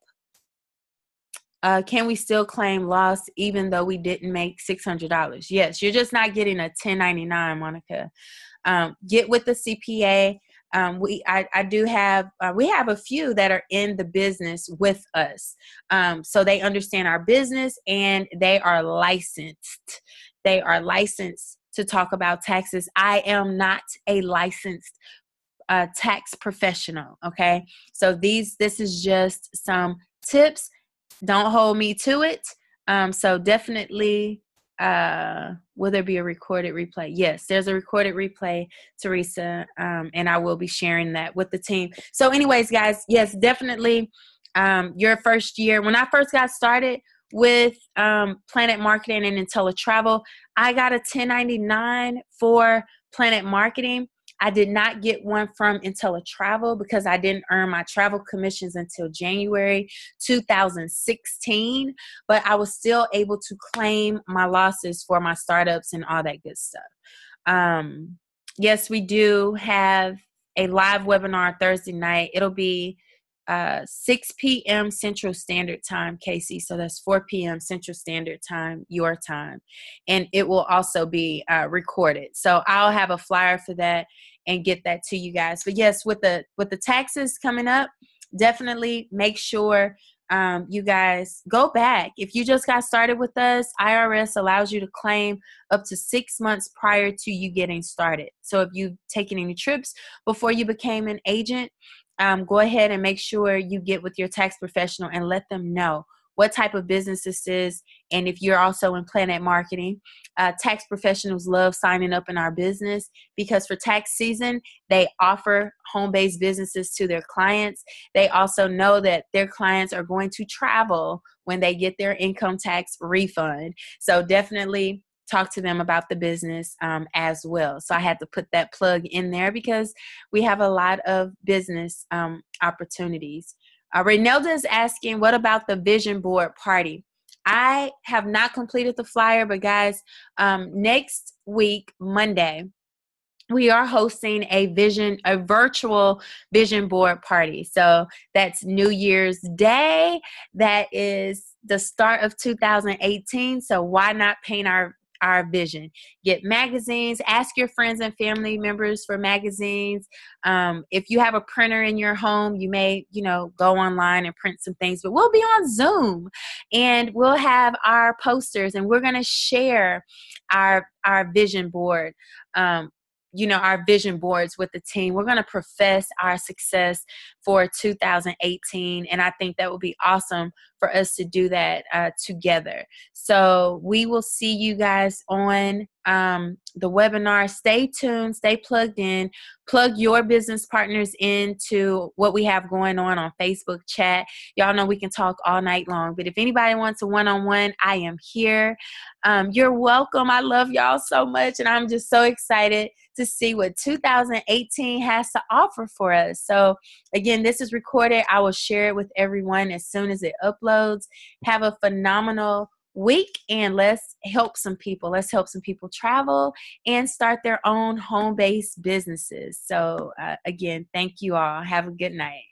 can we still claim loss even though we didn't make $600? Yes, you're just not getting a 1099, Monica. Get with the CPA. I do have, we have a few that are in the business with us. So they understand our business and they are licensed. They are licensed to talk about taxes. I am not a licensed tax professional. Okay. So this is just some tips. Don't hold me to it. So definitely, will there be a recorded replay? Yes, there's a recorded replay, Teresa, and I will be sharing that with the team. So anyways, guys, yes, definitely your first year. When I first got started with PlanNet Marketing and InteleTravel, I got a 1099 for PlanNet Marketing. I did not get one from InteleTravel because I didn't earn my travel commissions until January 2016, but I was still able to claim my losses for my startups and all that good stuff. Yes, we do have a live webinar Thursday night. It'll be 6 p.m. Central Standard Time, Casey. So that's 4 p.m. Central Standard Time, your time. And it will also be recorded. So I'll have a flyer for that and get that to you guys. But yes, with the taxes coming up, definitely make sure you guys go back. If you just got started with us, IRS allows you to claim up to 6 months prior to you getting started. So if you've taken any trips before you became an agent, go ahead and make sure you get with your tax professional and let them know what type of business this is. And if you're also in PlanNet Marketing, tax professionals love signing up in our business because for tax season, they offer home-based businesses to their clients. They also know that their clients are going to travel when they get their income tax refund. So definitely talk to them about the business as well. So I had to put that plug in there because we have a lot of business opportunities. Reynelda is asking, what about the vision board party? I have not completed the flyer, but guys, next week, Monday, we are hosting a virtual vision board party. So that's New Year's Day. That is the start of 2018. So why not paint our vision? Get magazines, ask your friends and family members for magazines. If you have a printer in your home, you may, go online and print some things, but we'll be on Zoom and we'll have our posters and we're going to share our vision board. you know, our vision boards with the team. We're going to profess our success for 2018. And I think that would be awesome for us to do that together. So we will see you guys on the webinar. Stay tuned, stay plugged in, plug your business partners into what we have going on Facebook chat. Y'all know we can talk all night long, but if anybody wants a one-on-one, I am here. You're welcome. I love y'all so much, and I'm just so excited to see what 2018 has to offer for us. So again, this is recorded. I will share it with everyone as soon as it uploads. Have a phenomenal week, and let's help some people. Let's help some people travel and start their own home-based businesses. So again, thank you all. Have a good night.